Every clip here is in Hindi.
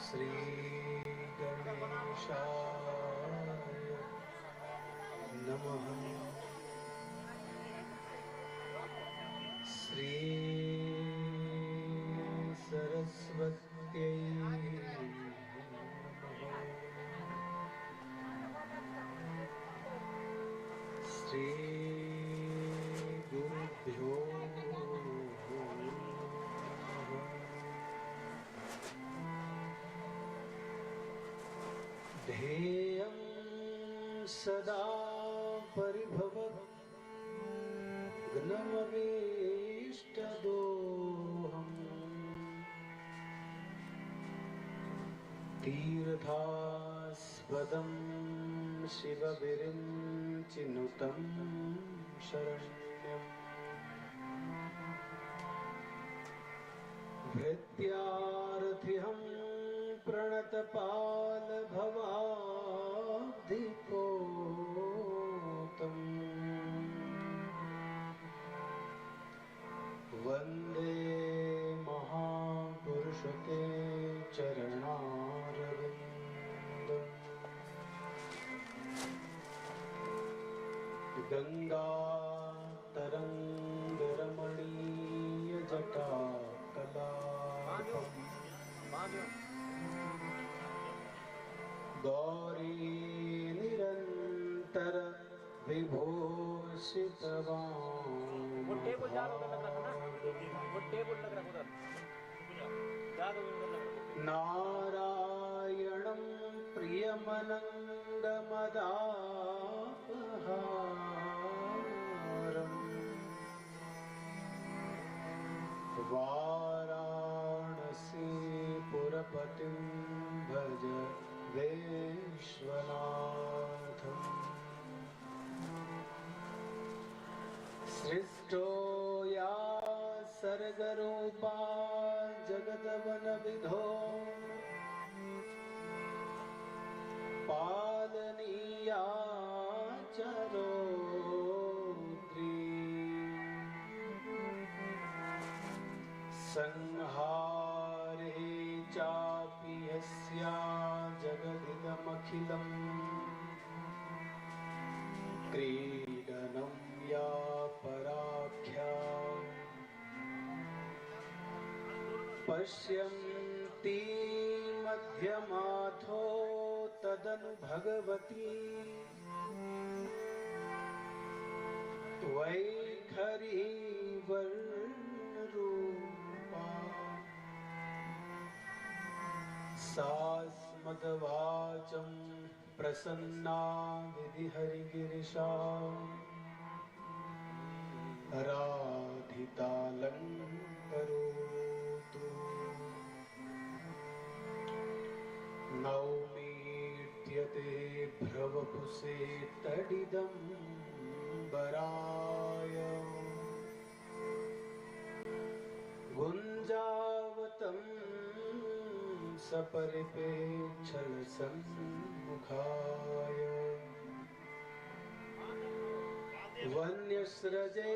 श्री गणेशाय नमः। श्री सरस्वत्यै नमः। श्री गुरुभ्यो ध्येयं सदा परिभवग्नमवेष्टदोहम् तीर्थास्पदं शिवविरिञ्चिनुतं शरण्यम् भृत्यार्थिहं प्रणतपालभवाब्धिपोतम् वन्दे महापुरुषते चरणारविन्दम्। गङ्गातरङ्गरमणीयजटाकलापम् गौरी निरंतर नारायणं प्रियमनङ्गमदापहारम् वाराणसीपुरपतिं भज विश्वनाथम्। सृष्टो या सर्गरूपा जगदवनविधो पालनीया चरोत्री संहारे चापि यस्या जगदिदमखिलम् क्रीडनं या पराख्या पश्यन्ति मध्यमाथो तदनु भगवती वैखरी वर्णरूपा सास्मद्वाचं प्रसन्ना विधिहरिगिरिशा राधितालङ्करोतु। नौमीड्यते भ्रवपुषे तडिदम्बराय गुञ्जावतं सपरिपेक्षलसन्मुखाय वन्यस्रजे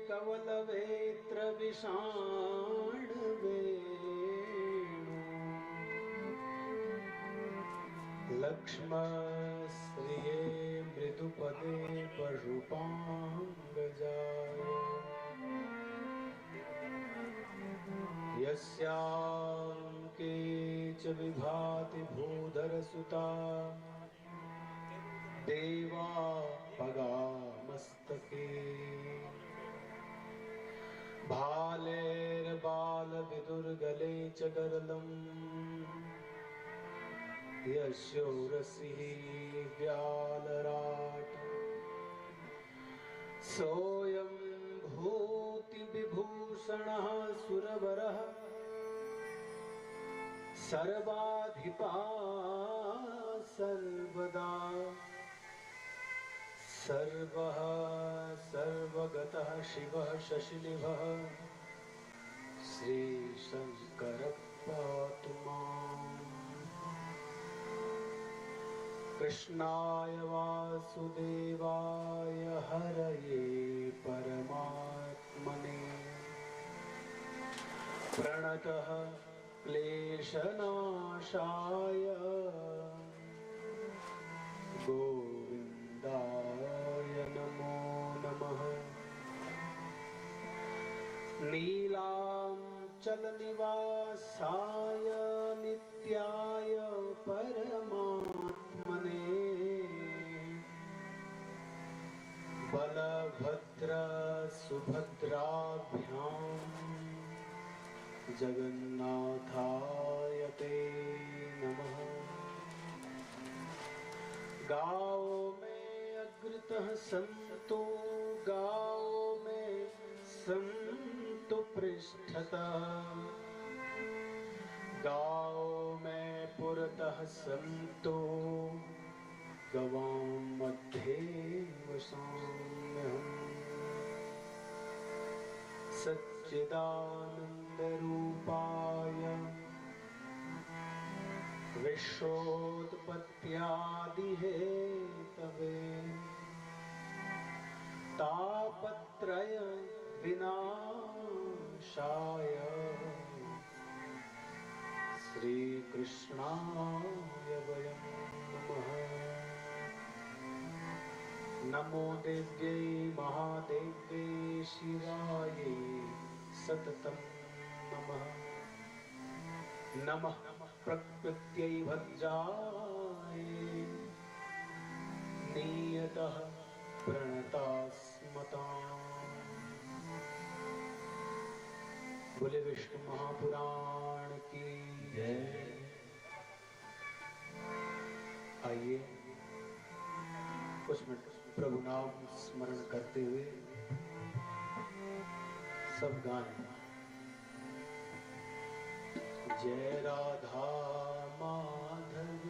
कवलवेत्रविषाणवेणु लक्ष्मण वरदे पशुपाङ्गजाय यस्याङ्के च विभाति भूधरसुता देवा पगामस्तके भालेर्बालविदुर्गले च गरलम् यशोरसिः व्यालराट सोऽयं भूतिविभूषणः सुरवरः सर्वाधिपा सर्वदा सर्वः सर्वगतः शिवः शशिनिभः श्रीशङ्करः पातु माम्। कृष्णाय वासुदेवाय हरये परमात्मने प्रणतः क्लेशनाशाय गोविन्दाय नमो नमः। नीलाचलनिवासाय नित्याय परमात्मने बलभद्र सुभद्राभ्याम् जगन्नाथाय ते नमः। गाओ में अग्रतः संतो गाओ में संतो पृष्ठतः गाओ में पुरतः संतो गवां मध्ये वसाम्यहम्। सच्चिदानन्दरूपाय विश्वोत्पत्त्यादिहेतवे तापत्रय विनाशाय श्रीकृष्णाय वयं नमः। नमो देव्यै महादेव्यै शिवायै सततं नमः। नमः प्रकृत्यै भद्राय नियतः प्रणतास्मताम्। बोले विष्णु महापुराण की जय। आइए कुछ मिनट प्रभु नाम स्मरण करते हुए सब गाएं। जय राधा माधव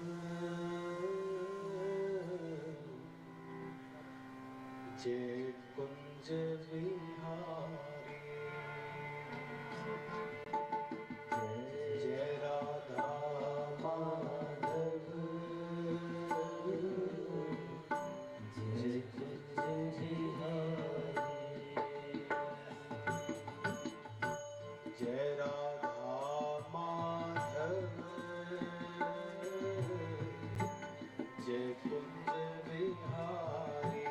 जय कुंज विहारी जय राधा माधव जय कुंज विहारी जय राधा माधव जय कुंज विहारी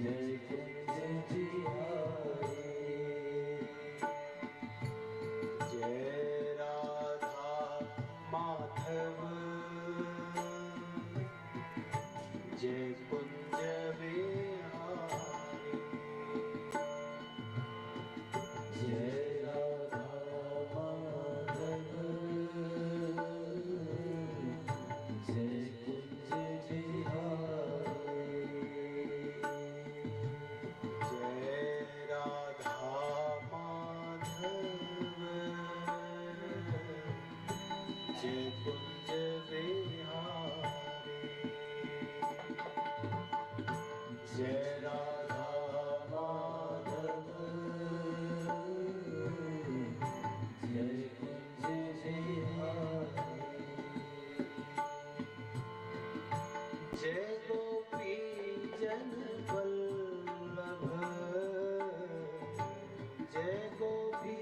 जय कुंज विहारी जय राधा माधव जय कुंज विहारी जय राधा माधव जय कुंज विहारी जय राधा माधव जय कुंज विहारी जय गोपी जन वल्लभ जय गोपी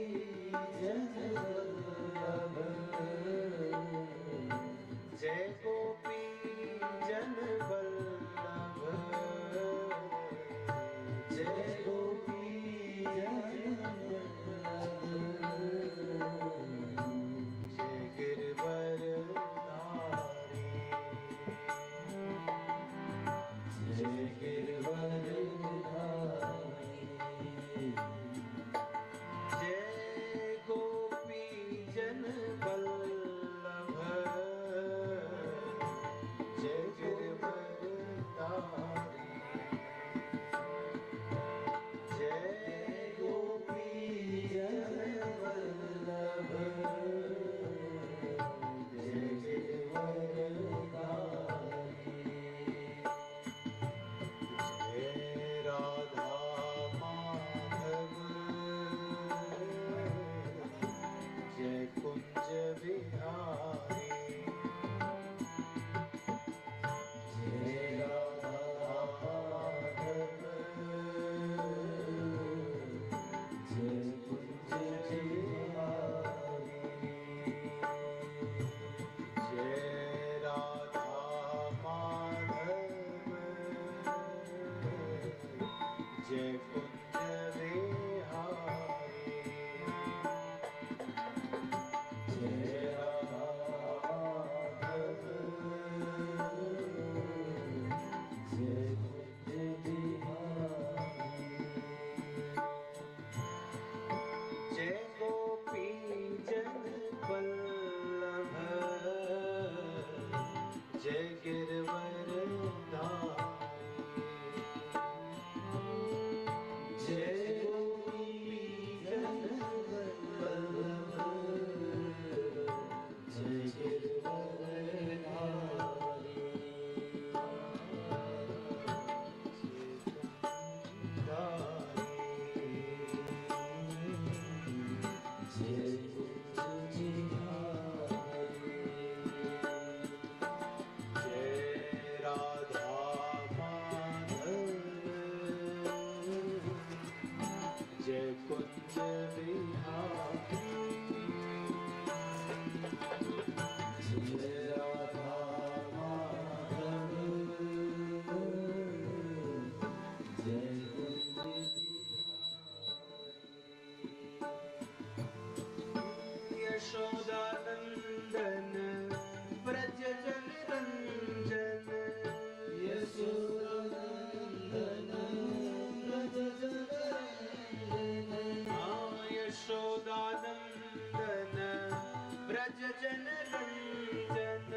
ब्रज जन रंजन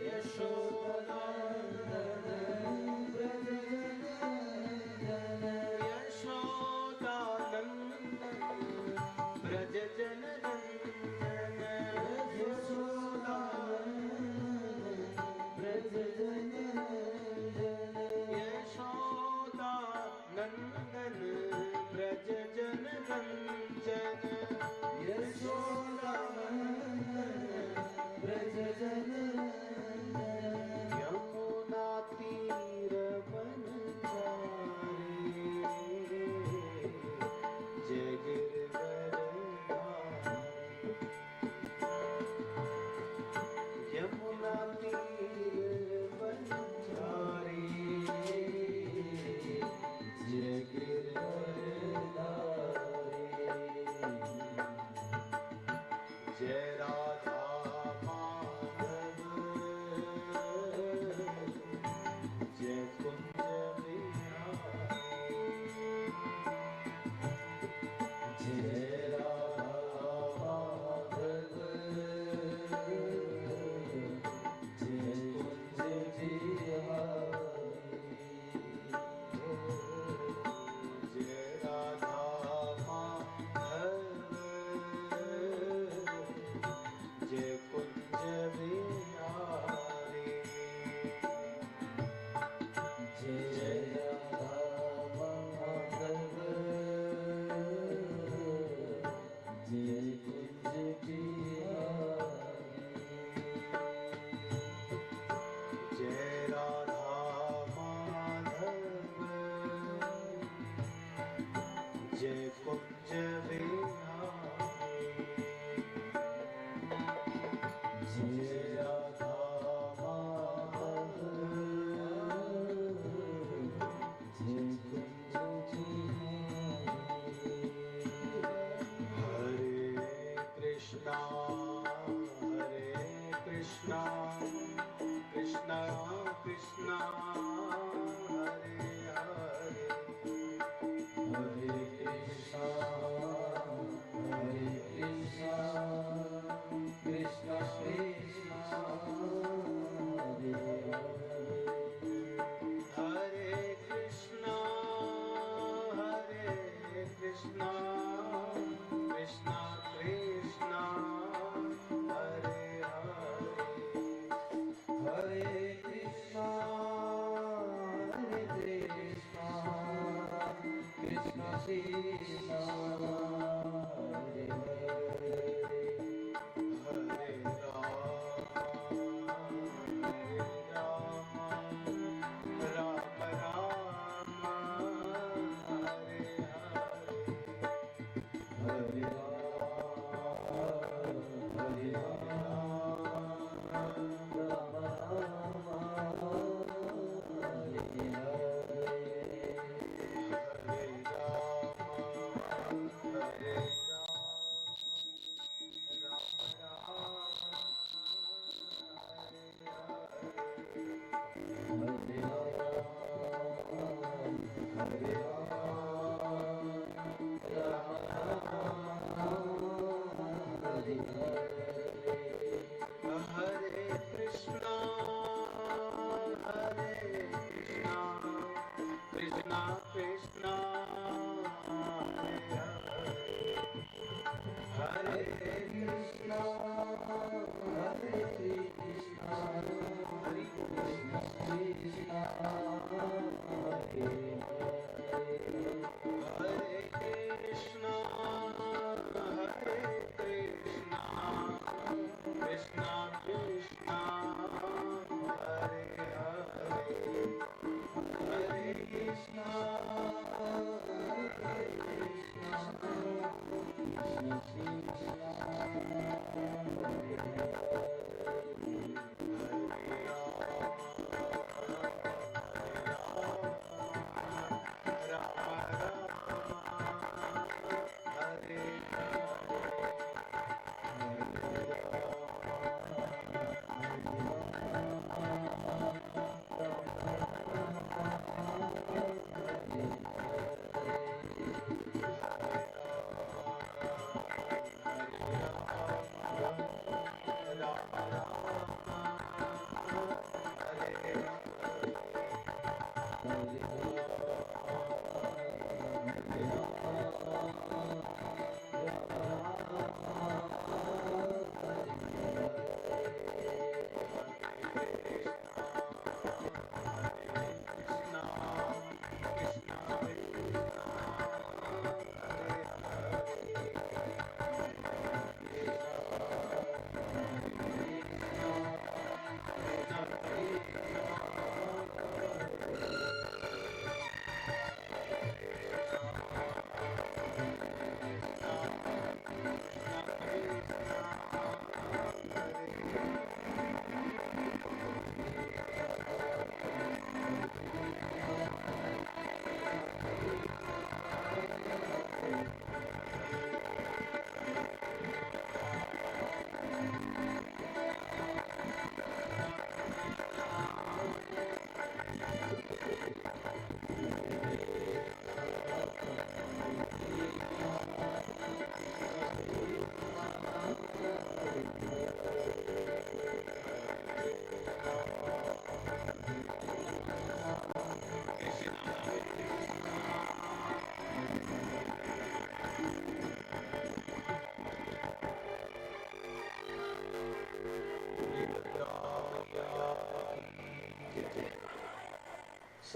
यशोदानंदन ब्रज जन रंजन यशोदानंदन ब्रज जन रंजन यशोदानंदन ब्रज जन रंजन यशोदानंदन ब्रज जन रंजन यशोदानंदन ब्रज जन रंजन यमुना तीर बनचारी जय गिरधरधारी यमुना तीर बनचारी जय गिरधरधारी जय राधा माधव जय कुंज बिहारी जय राधा माधव जय कुंज बिहारी जय राधा माधव जय कुंज बिहारी जय राधा माधव जय कुंज बिहारी जय राधा माधव जय कुंज बिहारी जय राधा माधव जय कुंज बिहारी हरे कृष्णा कृष्णा कृष्णा हरे हरे हरे कृष्णा कृष्णा कृष्णा हरे हरे कृष्णा कृष्णा कृष्णा हरे हरे हरे कृष्णा कृष्णा कृष्णा हरे हरे हरे राम राम राम हरे हरे हरे कृष्णा कृष्णा हरे कृष्णा हरे कृष्णा हरे कृष्णा कृष्णा हरे हरे कृष्णा कृष्णा कृष्णा हरे हरे हरे कृष्णा कृष्णा कृष्णा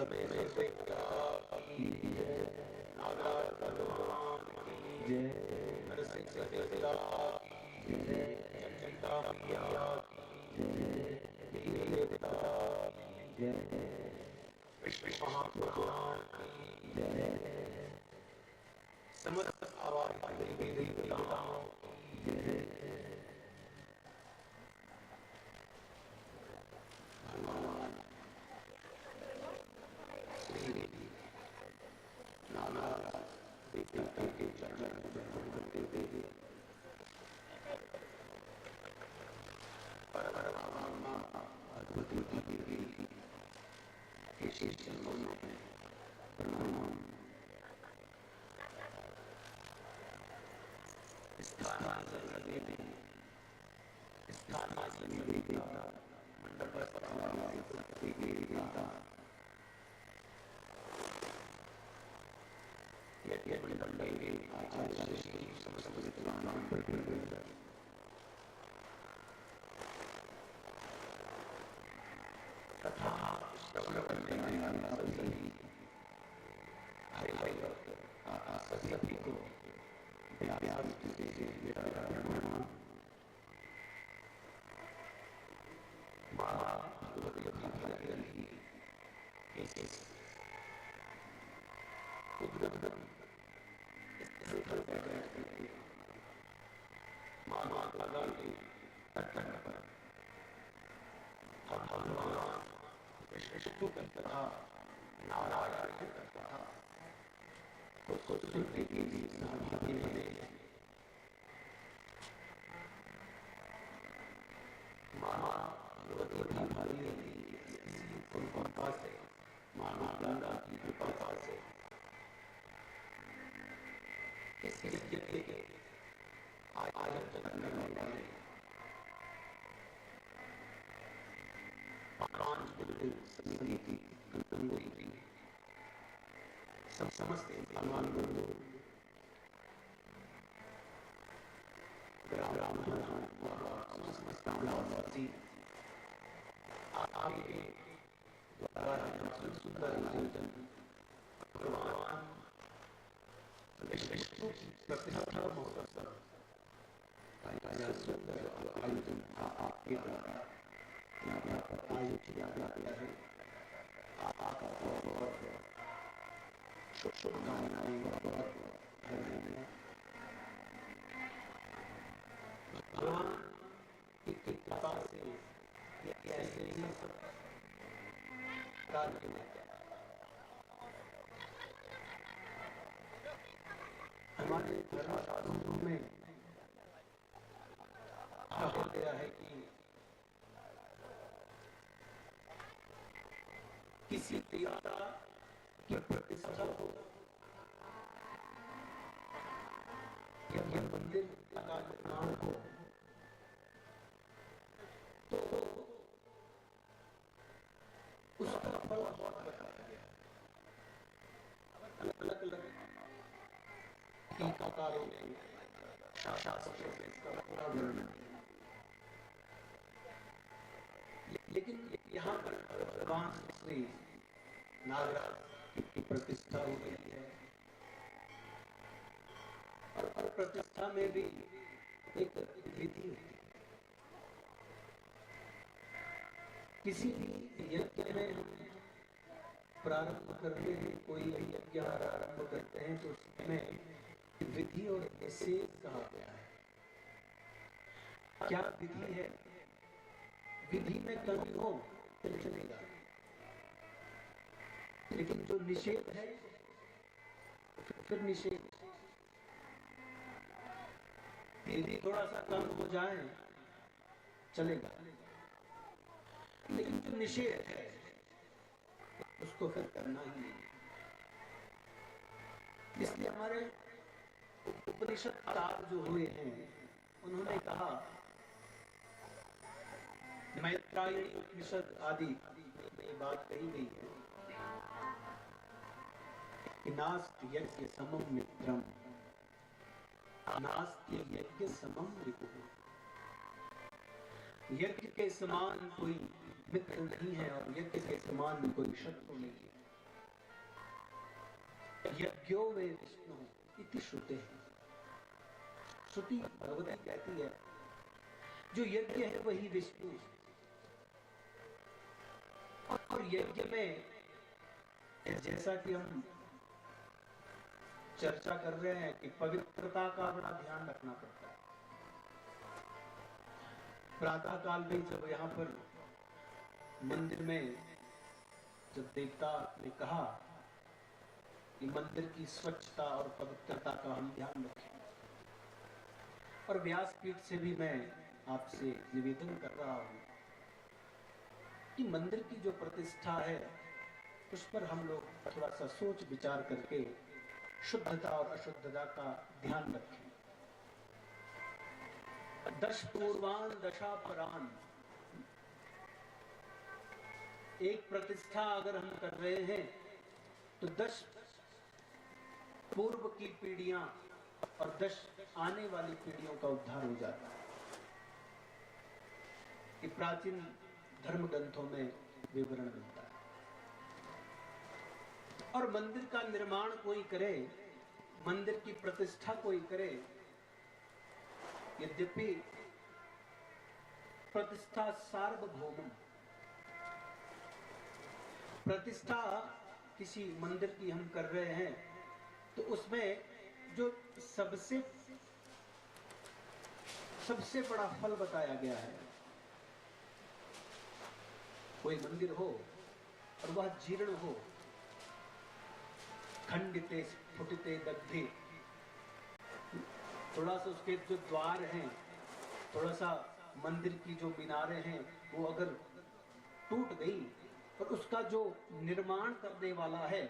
समय देवता की जय, नागराज भगवान की जय, नरसिंह देवता की जय, चंडिका मैया की जय, वीर देवता की जय, विष्णु महापुराण की जय, समस्त आवाज देवी देवताओं की जय। भगवान श्री नागराज देवता के चरण में करते हुए परमात्मा अद्भुत देवी के शीश चरणों में प्रणाम। स्थान देवी देवता मंडप देवता आचार्य श्री समस्त विद्वान तथा श्रवण करने वाले सभी भाई भाई सभी को व्यास जी से प्रणाम। माँ भगवती भागीरथी के उद्गम स्थल पर बैठे माँ गंगा के तट पर भगवान विष्णु की कथा, नारायण की कथा को सुनने के लिए सहभागी बने। माँ भगवती भागीरथी की कृपा से, माँ गंगा की कृपा से इस यज्ञ के आयोजन करने वाले पांच गुरुकुल समिति गंगोत्री समस्त भगवान गुरु ग्राम समस्त ग्रामवासी आपके द्वारा सुंदर आयोजन भगवान विष्णु प्रतिष्ठा महोत्सव सुंदर आयोजन आपके द्वारा यहाँ पर आयोजित किया गया है। आपका बहुत शुभकामनाएं बहुत धन्यवाद। भगवान की कृपा से ऐसे ही सब कार्य में हमारे धर्मशास्त्रों में कहा गया है कि किसी देवता की प्रतिष्ठा हो या मंदिर का निर्माण हो तो उसका फल बहुत बताया गया। अलग अलग टीकाकारों में शास्त्रों में इसका पूरा वर्णन है। लेकिन यहाँ पर भगवान श्री नागराज की प्रतिष्ठा हो गई है और प्रतिष्ठा में भी एक विधि होती है। किसी भी यज्ञ में हम प्रारंभ करते हैं, कोई यज्ञ आरंभ करते हैं तो उसमें विधि और निषेध कहा गया है। क्या विधि है? विधि में कमी हो तो चलेगा, लेकिन जो निषेध है फिर निषेध। विधि थोड़ा सा कम हो जाए चलेगा, लेकिन जो निषेध है उसको फिर करना ही नहीं। इसलिए हमारे उपनिषदकार जो हुए हैं उन्होंने कहा, मैत्रायणी उपनिषद आदि ये बात कही गई है कि नास्ति यज्ञ समम मित्रम, नास्ति यज्ञ समम रिपुः। यज्ञ के समान कोई मित्र नहीं है और यज्ञ के समान कोई शत्रु नहीं है। यज्ञो वे विष्णु इति श्रुते। श्रुति भगवती कहती है जो यज्ञ है वही विष्णु। और यज्ञ में जैसा कि हम चर्चा कर रहे हैं कि पवित्रता का बड़ा ध्यान रखना पड़ता है। प्रातः काल में जब यहाँ पर मंदिर में जब देवता ने कहा कि मंदिर की स्वच्छता और पवित्रता का हम ध्यान रखें, और व्यासपीठ से भी मैं आपसे निवेदन कर रहा हूं कि मंदिर की जो प्रतिष्ठा है उस पर हम लोग थोड़ा सा सोच विचार करके शुद्धता और अशुद्धता का ध्यान रखें। दश पूर्वान दशा परान, एक प्रतिष्ठा अगर हम कर रहे हैं तो 10 पूर्व की पीढ़ियां और 10 आने वाली पीढ़ियों का उद्धार हो जाता है। कि प्राचीन धर्म ग्रंथों में विवरण मिलता है। और मंदिर का निर्माण कोई करे, मंदिर की प्रतिष्ठा कोई करे, यद्यपि प्रतिष्ठा सार्वभौम, प्रतिष्ठा किसी मंदिर की हम कर रहे हैं तो उसमें जो सबसे बड़ा फल बताया गया है, कोई मंदिर हो और वह जीर्ण हो, खंडिते स्फुटिते दग्धे, थोड़ा सा उसके जो द्वार हैं, थोड़ा सा मंदिर की जो मीनारें हैं वो अगर टूट गई और उसका जो निर्माण करने वाला है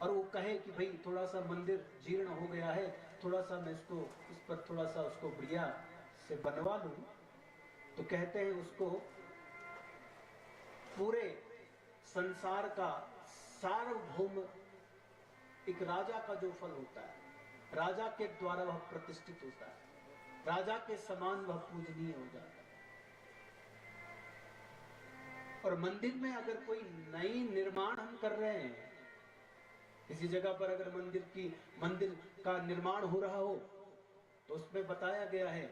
और वो कहे कि भाई थोड़ा सा मंदिर जीर्ण हो गया है, थोड़ा सा मैं इसको इस पर थोड़ा सा उसको बढ़िया से बनवा लूं, तो कहते हैं उसको पूरे संसार का सार्वभौम एक राजा का जो फल होता है, राजा के द्वारा वह प्रतिष्ठित होता है, राजा के समान वह पूजनीय हो जाता है। और मंदिर में अगर कोई नई निर्माण हम कर रहे हैं, किसी जगह पर अगर मंदिर का निर्माण हो रहा हो तो उसमें बताया गया है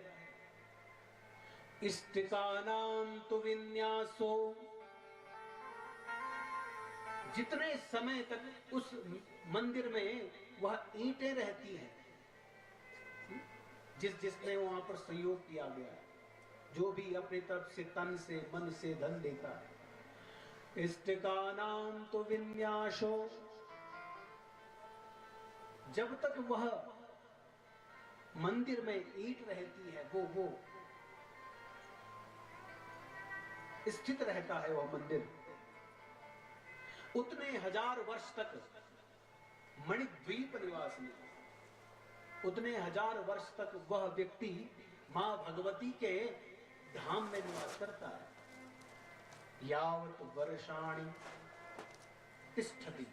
इष्टिकानां तु विन्यासो, जितने समय तक उस मंदिर में वह ईंटें रहती हैं, जिसने वहां पर सहयोग किया गया है, जो भी अपनी तरफ से तन से मन से धन देता है, इष्टिकानां तु विन्यासो, जब तक वह मंदिर में ईंट रहती है, वो स्थित रहता है वह मंदिर, उतने 1000 वर्ष तक मणिद्वीप निवासी, उतने 1000 वर्ष तक वह व्यक्ति मां भगवती के धाम में निवास करता है। यावत वर्षाणि तिष्ठति,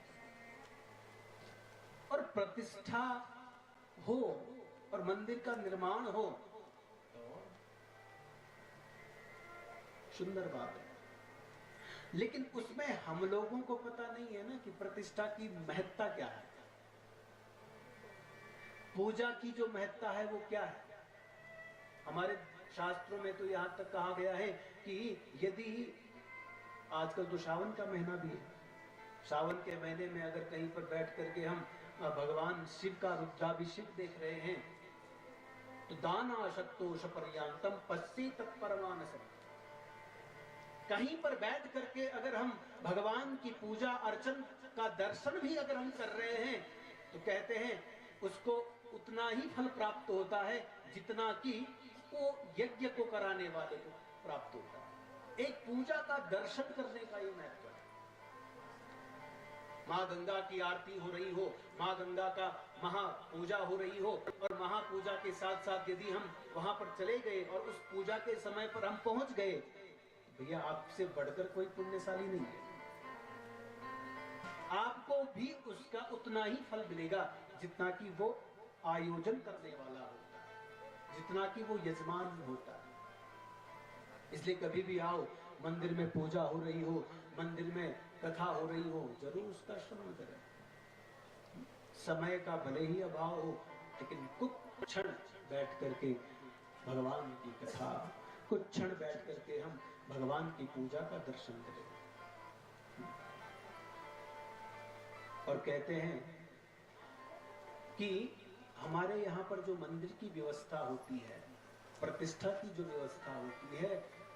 और प्रतिष्ठा हो और मंदिर का निर्माण हो तो सुंदर बात है। लेकिन उसमें हम लोगों को पता नहीं है ना कि प्रतिष्ठा की महत्ता क्या है, पूजा की जो महत्ता है वो क्या है। हमारे शास्त्रों में तो यहां तक कहा गया है कि यदि आजकल तो सावन का महीना भी है, सावन के महीने में अगर कहीं पर बैठ करके हम भगवान शिव का रुद्राभिषेक देख रहे हैं तो दाना शक्तोष पर्यांतम पश्ये तत्परमानसम, कहीं पर बैठ करके अगर हम भगवान की पूजा अर्चन का दर्शन भी अगर हम कर रहे हैं तो कहते हैं उसको उतना ही फल प्राप्त होता है जितना कि वो यज्ञ को कराने वाले को प्राप्त होता है। एक पूजा का दर्शन करने का ये महत्व है। माँ गंगा की आरती हो रही हो, माँ गंगा का महापूजा हो रही हो, और महापूजा के साथ साथ यदि हम वहां पर चले गए और उस पूजा के समय पर हम पहुंच गए, भैया आपसे बढ़कर कोई पुण्यशाली नहीं है, आपको भी उसका उतना ही फल मिलेगा जितना कि वो आयोजन करने वाला होता है, जितना कि वो यजमान होता है। इसलिए कभी भी आओ, मंदिर में पूजा हो रही हो, मंदिर में कथा हो रही हो, जरूर उसका श्रवण करें। समय का भले ही अभाव हो, लेकिन कुछ क्षण बैठ करके भगवान की कथा, कुछ क्षण बैठ करके हम भगवान की पूजा का दर्शन करें। और कहते हैं कि हमारे यहाँ पर जो मंदिर की व्यवस्था होती है, प्रतिष्ठा की जो व्यवस्था होती है,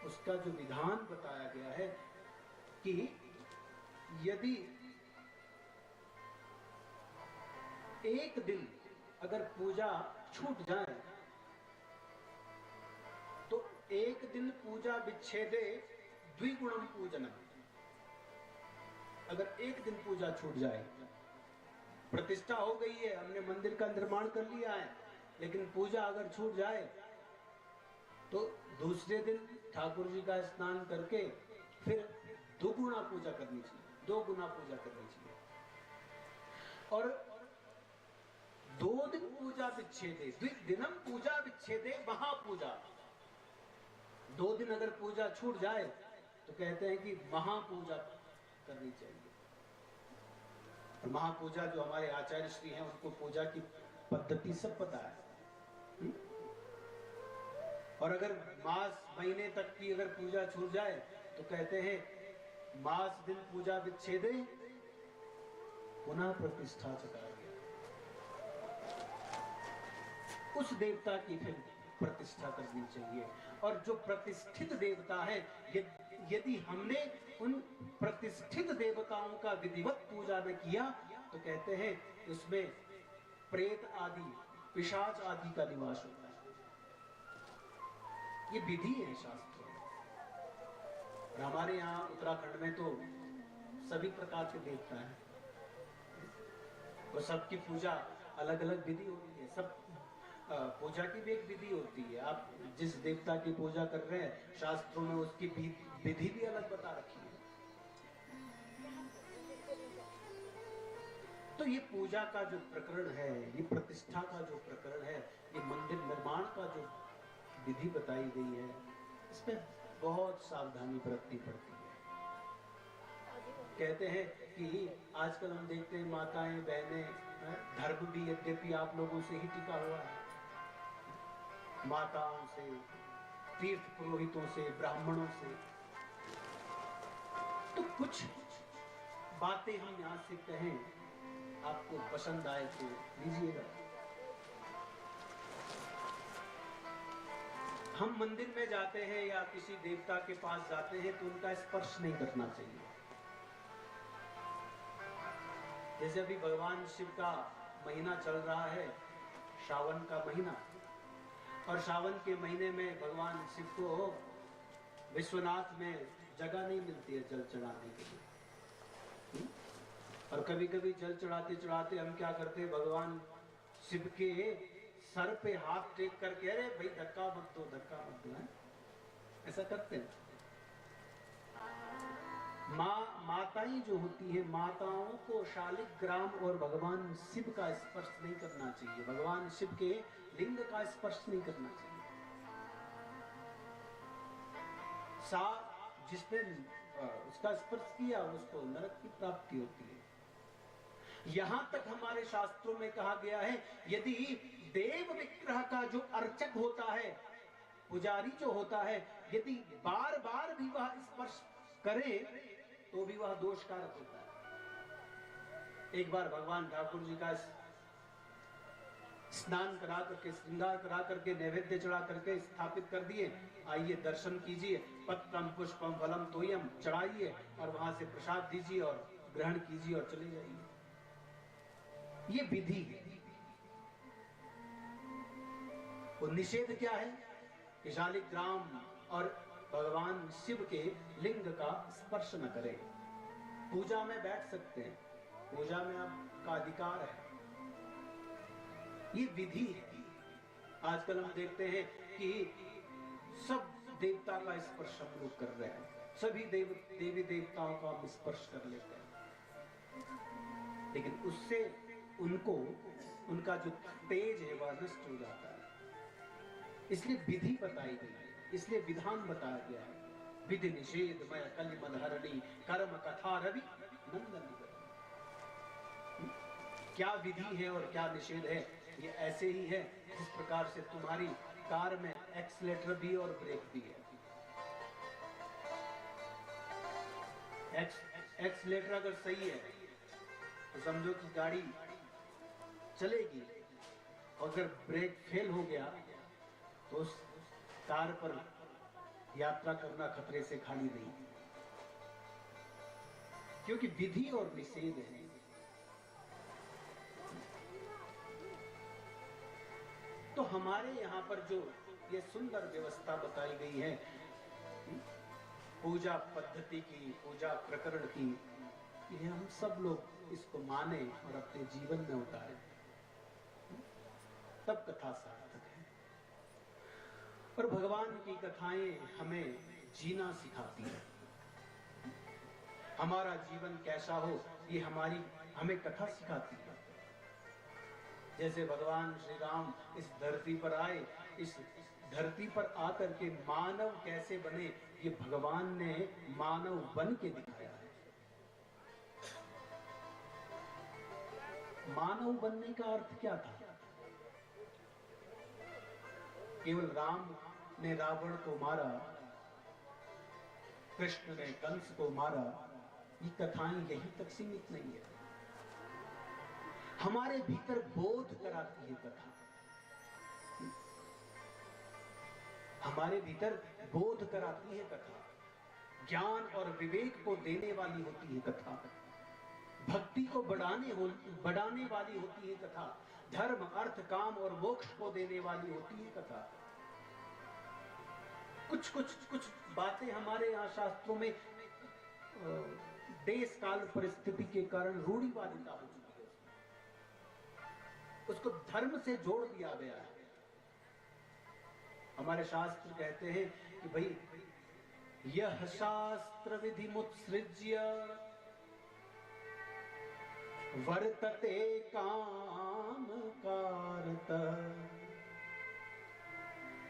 उसका जो विधान बताया गया है कि यदि एक दिन अगर पूजा छूट जाए तो एक दिन पूजा विच्छेदे द्विगुणम पूजनम। अगर एक दिन पूजा छूट जाए, प्रतिष्ठा हो गई है, हमने मंदिर का निर्माण कर लिया है, लेकिन पूजा अगर छूट जाए तो दूसरे दिन ठाकुर जी का स्नान करके फिर दुगुना पूजा करनी चाहिए, 2 गुना पूजा करनी चाहिए। और 2 दिन पूजा विच्छेदे द्विदिनम पूजा विच्छेदे महापूजा। 2 दिन अगर पूजा छूट जाए तो कहते हैं कि महापूजा करनी चाहिए। और महापूजा जो हमारे आचार्य श्री हैं, उनको पूजा की पद्धति सब पता है। और अगर मास महीने तक की अगर पूजा छूट जाए तो कहते हैं मास दिन पूजा विच्छेदे पुनः प्रतिष्ठा चका गया। उस देवता की फिर प्रतिष्ठा करनी चाहिए। और जो प्रतिष्ठित देवता है, यदि हमने उन प्रतिष्ठित देवताओं का विधिवत पूजा में किया तो कहते हैं उसमें प्रेत आदि, पिशाच आदि का निवास होता है। ये विधि है शास्त्र में। और हमारे यहाँ उत्तराखंड में तो सभी प्रकार के देवता हैं, और सबकी पूजा अलग अलग विधि होती है। सब पूजा की भी एक विधि होती है। आप जिस देवता की पूजा कर रहे हैं, शास्त्रों में उसकी विधि भी अलग बता रखी है। तो ये पूजा का जो प्रकरण है, ये प्रतिष्ठा का जो प्रकरण है, ये मंदिर निर्माण का जो विधि बताई गई है, इसमें बहुत सावधानी बरतनी पड़ती है। कहते हैं कि आजकल हम देखते हैं माताएं बहनें, धर्म भी यद्यपि आप लोगों से ही टिका हुआ है, माताओं से, तीर्थ पुरोहितों से, ब्राह्मणों से, तो कुछ बातें हम यहां से कहें, आपको पसंद आए तो लीजिएगा। हम मंदिर में जाते हैं या किसी देवता के पास जाते हैं तो उनका स्पर्श नहीं करना चाहिए। जैसे अभी भगवान शिव का महीना चल रहा है, श्रावण का महीना, और श्रावण के महीने में भगवान शिव को विश्वनाथ में जगह नहीं मिलती है जल चढ़ाने के लिए। और कभी कभी जल चढ़ाते चढ़ाते हम क्या करते हैं, भगवान शिव के सर पे हाथ टेक करके, अरे भाई धक्का मत दो, धक्का मत दो, ऐसा करते हैं। माताएं जो होती है, माताओं को शालिग्राम और भगवान शिव का स्पर्श नहीं करना चाहिए, भगवान शिव के लिंग का स्पर्श नहीं करना चाहिए। जिसने उसका स्पर्श किया उसको नरक की प्राप्ति होती है। यहां तक हमारे शास्त्रों में कहा गया है, यदि देव विग्रह का जो अर्चक होता है, पुजारी जो होता है, यदि बार बार भी वह स्पर्श करे तो भी वह दोषकारक होता है। एक बार भगवान ठाकुर जी का स्नान करा करके, श्रृंगार करा करके, नैवेद्य चढ़ा करके स्थापित कर दिए, आइए दर्शन कीजिए, पत्रम पुष्पम फलम तोयम चढ़ाइए और वहां से प्रसाद दीजिए और ग्रहण कीजिए और चले जाइए। ये विधि है। और निषेध क्या है कि शालिग्राम और भगवान शिव के लिंग का स्पर्श न करें। पूजा में बैठ सकते हैं, पूजा में आपका अधिकार है, ये विधि है। आजकल हम देखते हैं कि सब देवता का स्पर्श हम लोग कर रहे हैं, सभी देवी देवताओं का हम स्पर्श कर लेते हैं, लेकिन उससे उनको, उनका जो तेज है वह नष्ट हो जाता है। इसलिए विधि बताई गई है, इसलिए विधान बताया गया है। विधि निषेध मय कलिमल हरणी कर्म कथा रवि नंदन। क्या विधि है और क्या निषेध है, ये ऐसे ही है जिस प्रकार से तुम्हारी कार में एक्सीलेटर भी और ब्रेक भी है। एक्सीलेटर अगर सही है तो समझो कि गाड़ी चलेगी, अगर ब्रेक फेल हो गया तो उस कार पर यात्रा करना खतरे से खाली नहीं, क्योंकि विधि और निषेध है। तो हमारे यहाँ पर जो ये सुंदर व्यवस्था बताई गई है पूजा पद्धति की, पूजा प्रकरण की, ये हम सब लोग इसको माने और अपने जीवन में उतारे, तब कथा सार्थक है। और भगवान की कथाएं हमें जीना सिखाती है। हमारा जीवन कैसा हो ये हमें कथा सिखाती है। जैसे भगवान श्री राम इस धरती पर आए, इस धरती पर आकर के मानव कैसे बने ये भगवान ने मानव बन के दिखाया है। मानव बनने का अर्थ क्या था? केवल राम ने रावण को मारा, कृष्ण ने कंस को मारा, ये कथाएं यहीं तक सीमित नहीं है। हमारे भीतर बोध कराती है कथा, हमारे भीतर बोध कराती है कथा, ज्ञान और विवेक को देने वाली होती है कथा, भक्ति को बढ़ाने वाली होती है कथा, धर्म अर्थ काम और मोक्ष को देने वाली होती है कथा। कुछ बातें हमारे यहाँ शास्त्रों में देश काल परिस्थिति के कारण रूढ़िवादिता हो चुकी है, उसको धर्म से जोड़ दिया गया है। हमारे शास्त्र कहते हैं कि भाई यह शास्त्र विधि मुत्सृज्य वर्तते काम कारत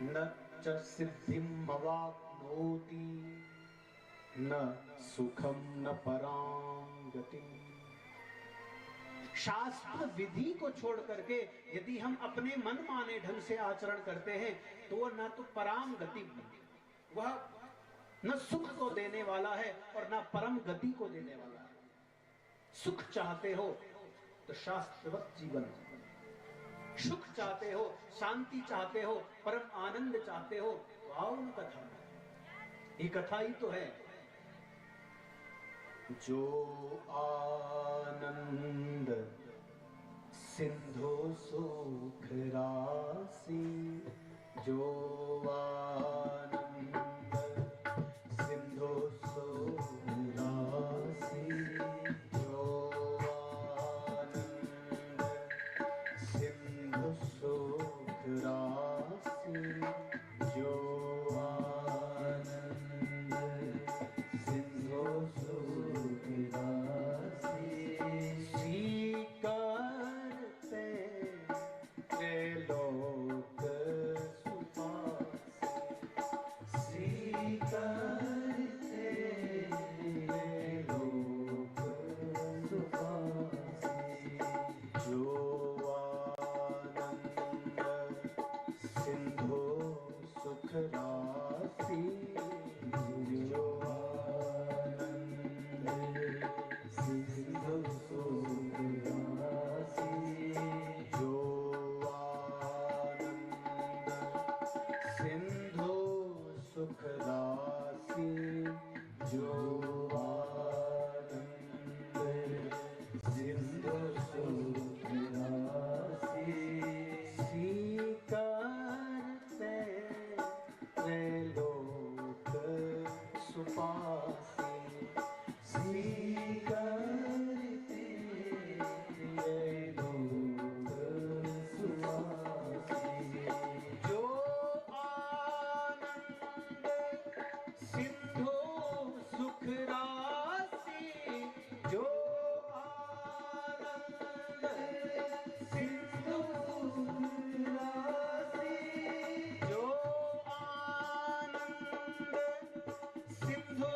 न च सिद्धिम अवाप्नोति न सुखम न परां गतिम। शास्त्र विधि को छोड़ करके यदि हम अपने मन माने ढंग से आचरण करते हैं तो वह न तो पराम गति, वह न सुख को देने वाला है और न परम गति को देने वाला है। सुख चाहते हो तो शास्त्रवत जीवन, सुख चाहते हो, शांति चाहते हो, परम आनंद चाहते हो तो आओ न कथा में। ये कथा ही तो है। जो आनंद सिंधु सुख राशि, जो आनंद सिंधु सुख राशि, जो आनंद सिंधु सुख राशि, जो आनंद सिंधु सुख राशि, स्वीकारते त्रैलोक सुपासि, स्वीकारते त्रैलोक सुपासि, जो आनंद सिंधु सुख राशि, जो आनंद सिंधु सुख राशि, जो आनंद सिंधु सुख राशि, जो आनंद सिंधु सुख राशि, स्वीकारते त्रैलोक सुपासि, स्वीकारते त्रैलोक सुपासि, जो आनंद सिंधु सुख राशि, जो आनंद सिंधु राशि, जो आनंद सिंधु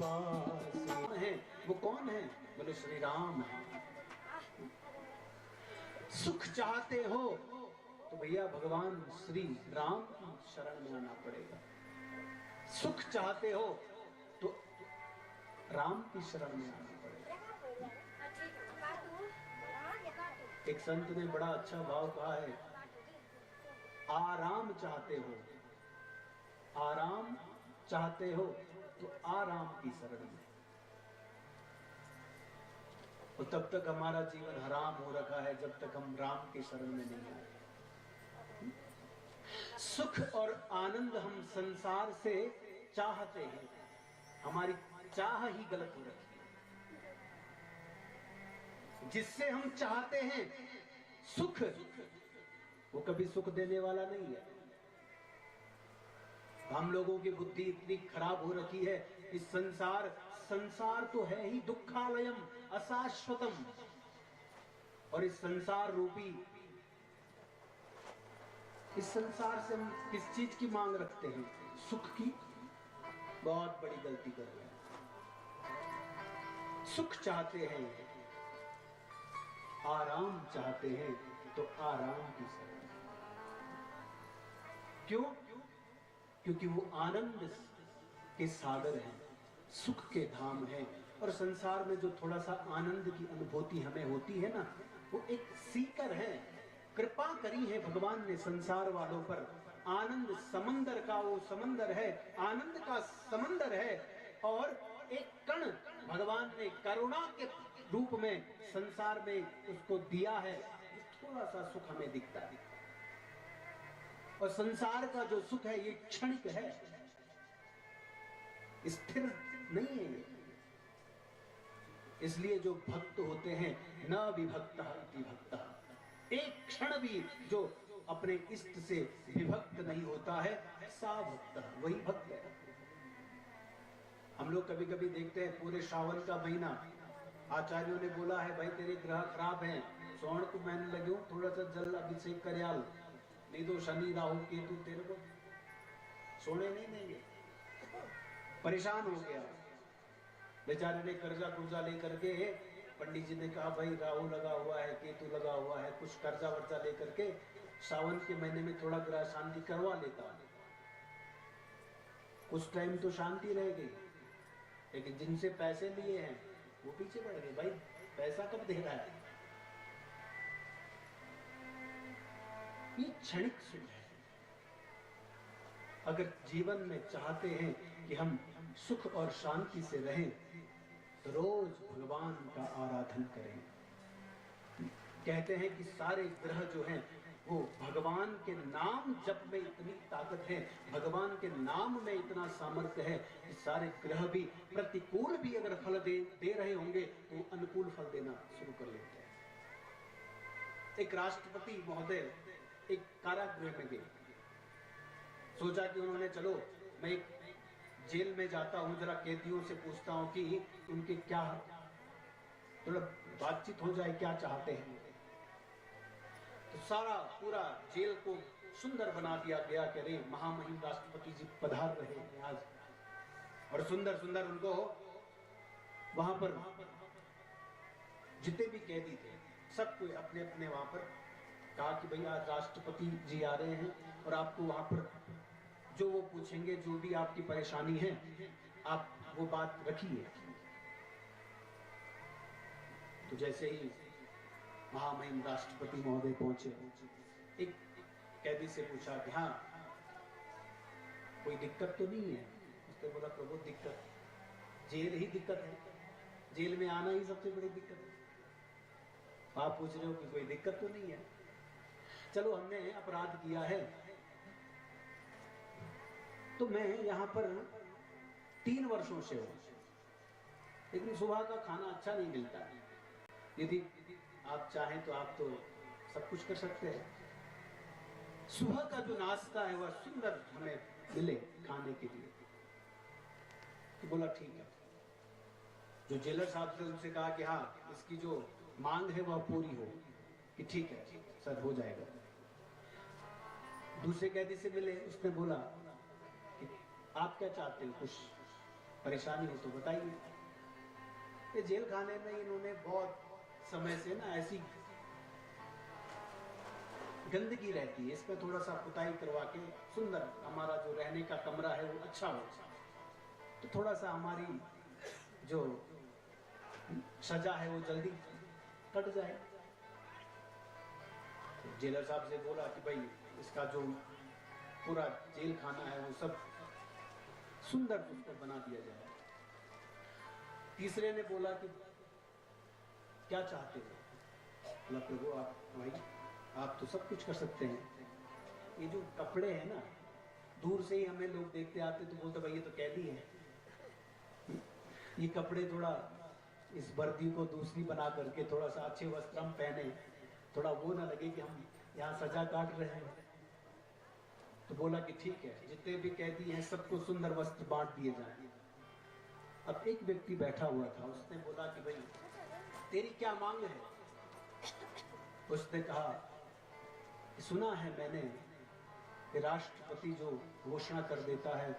पास है। वो कौन है? बोले श्री राम है। सुख चाहते हो तो भैया भगवान श्री राम की शरण में आना पड़ेगा। सुख चाहते हो तो राम की शरण में आना पड़ेगा। एक संत ने बड़ा अच्छा भाव कहा है, आराम चाहते हो, आराम चाहते हो तो आराम की शरण में। और तब तक हमारा जीवन हराम हो रखा है जब तक हम राम की शरण में नहीं आए। सुख और आनंद हम संसार से चाहते हैं, हमारी चाह ही गलत हो रखी है। जिससे हम चाहते हैं सुख, वो कभी सुख देने वाला नहीं है। हम लोगों की बुद्धि इतनी खराब हो रखी है कि संसार तो है ही दुखालयम अशाश्वतम, और इस संसार रूपी, इस संसार से हम किस चीज की मांग रखते हैं? सुख की। बहुत बड़ी गलती कर रहे हैं। सुख चाहते हैं, आराम चाहते हैं तो आराम की शरण। क्यों? क्योंकि वो आनंद के सागर हैं, सुख के धाम हैं। और संसार में जो थोड़ा सा आनंद की अनुभूति हमें होती है ना, वो एक सीकर है। कृपा करी है भगवान ने संसार वालों पर। आनंद समंदर का वो समंदर है, आनंद का समंदर है। और एक कण भगवान ने करुणा के रूप में संसार में उसको दिया है। थोड़ा सा सुख हमें दिखता है। और संसार का जो सुख है ये क्षणिक है, स्थिर नहीं है ये। इसलिए जो भक्त होते हैं, न विभक्तः इति भक्तः, एक क्षण भी जो अपने इष्ट से विभक्त नहीं होता है, सा भक्त, वही भक्त है। हम लोग कभी कभी देखते हैं पूरे श्रावण का महीना, आचार्यों ने बोला है भाई तेरे ग्रह खराब हैं, स्वर्ण को मैंने लगे थोड़ा सा जल अभिषेक करियाल, नहीं तो शनि राहु केतु तेरे को सोने नहीं देंगे। परेशान हो गया बेचारे ने, कर्जा कुर्जा लेकर के। पंडित जी ने कहा भाई राहु लगा हुआ है, केतु लगा हुआ है, कुछ कर्जा वर्जा लेकर के सावन के महीने में थोड़ा ग्रह शांति करवा लेता। कुछ टाइम तो शांति रह गई, लेकिन जिनसे पैसे लिए हैं वो पीछे पड़ गए। भाई पैसा कब दे रहा है? ये क्षणिक सुख है। अगर जीवन में चाहते हैं कि हम सुख और शांति से रहें तो रोज भगवान का आराधन करें। कहते हैं कि सारे ग्रह जो हैं वो भगवान के नाम जप में इतनी ताकत है, भगवान के नाम में इतना सामर्थ्य है कि सारे ग्रह भी प्रतिकूल भी अगर फल दे रहे होंगे तो अनुकूल फल देना शुरू कर लेते हैं। एक राष्ट्रपति महोदय एक कारागृह में गए, सोचा कि उन्होंने चलो मैं एक जेल में जाता हूं, जरा कैदियों से पूछता हूं कि उनके क्या थोड़ा बातचीत हो जाए, क्या चाहते हैं। तो सारा पूरा जेल को सुंदर बना दिया गया कि अरे महामहिम राष्ट्रपति जी पधार रहे हैं आज, और सुंदर सुंदर उनको वहां पर जितने भी कैदी थे सबको अपने अपने वहां पर कहा कि भैया आज राष्ट्रपति जी आ रहे हैं और आपको वहां पर जो वो पूछेंगे, जो भी आपकी परेशानी है आप वो बात रखिए। तो जैसे ही महामहिम राष्ट्रपति महोदय पहुंचे, एक कैदी से पूछा कि हाँ कोई दिक्कत तो नहीं है? उसने बोला प्रभु दिक्कत, जेल ही दिक्कत है, जेल में आना ही सबसे बड़ी दिक्कत है। आप पूछ रहे हो कि कोई दिक्कत तो नहीं है? चलो हमने अपराध किया है तो मैं यहाँ पर 3 वर्षों से हूँ, लेकिन सुबह का खाना अच्छा नहीं मिलता। यदि आप चाहें तो आप तो सब कुछ कर सकते हैं, सुबह का जो नाश्ता है वह सुंदर हमें मिले खाने के लिए। तो बोला ठीक है। जो जेलर साहब थे उनसे कहा कि हाँ इसकी जो मांग है वह पूरी हो, कि ठीक है सर हो जाएगा। दूसरे कैदी से मिले, उसने बोला कि आप क्या चाहते हैं, कुछ परेशानी हो तो बताइए। ये जेल खाने में इन्होंने बहुत समय से ना ऐसी गंदगी रहती है, इसमें थोड़ा सा पुताई करवा के सुंदर हमारा जो रहने का कमरा है वो अच्छा हो, तो थोड़ा सा हमारी जो सजा है वो जल्दी कट जाए। तो जेलर साहब से बोला कि भाई इसका जो पूरा जेल खाना है वो सब सुंदर उसको बना दिया जाए। तीसरे ने बोला कि क्या चाहते हो? बोला प्रभु आप भाई आप तो सब कुछ कर सकते हैं, ये जो कपड़े हैं ना, दूर से ही हमें लोग देखते आते तो बोलते भाई ये तो कैदी है, ये कपड़े थोड़ा इस वर्दी को दूसरी बना करके थोड़ा सा अच्छे वस्त्र हम पहने, थोड़ा वो ना लगे कि हम यहाँ सजा काट रहे हैं। तो बोला कि ठीक है, जितने भी कैदी हैं सबको सुंदर वस्त्र बांट दिए जाए। अब एक व्यक्ति बैठा हुआ था, उसने बोला कि भाई तेरी क्या मांग है? उसने कहा कि सुना है मैंने कि राष्ट्रपति जो घोषणा कर देता है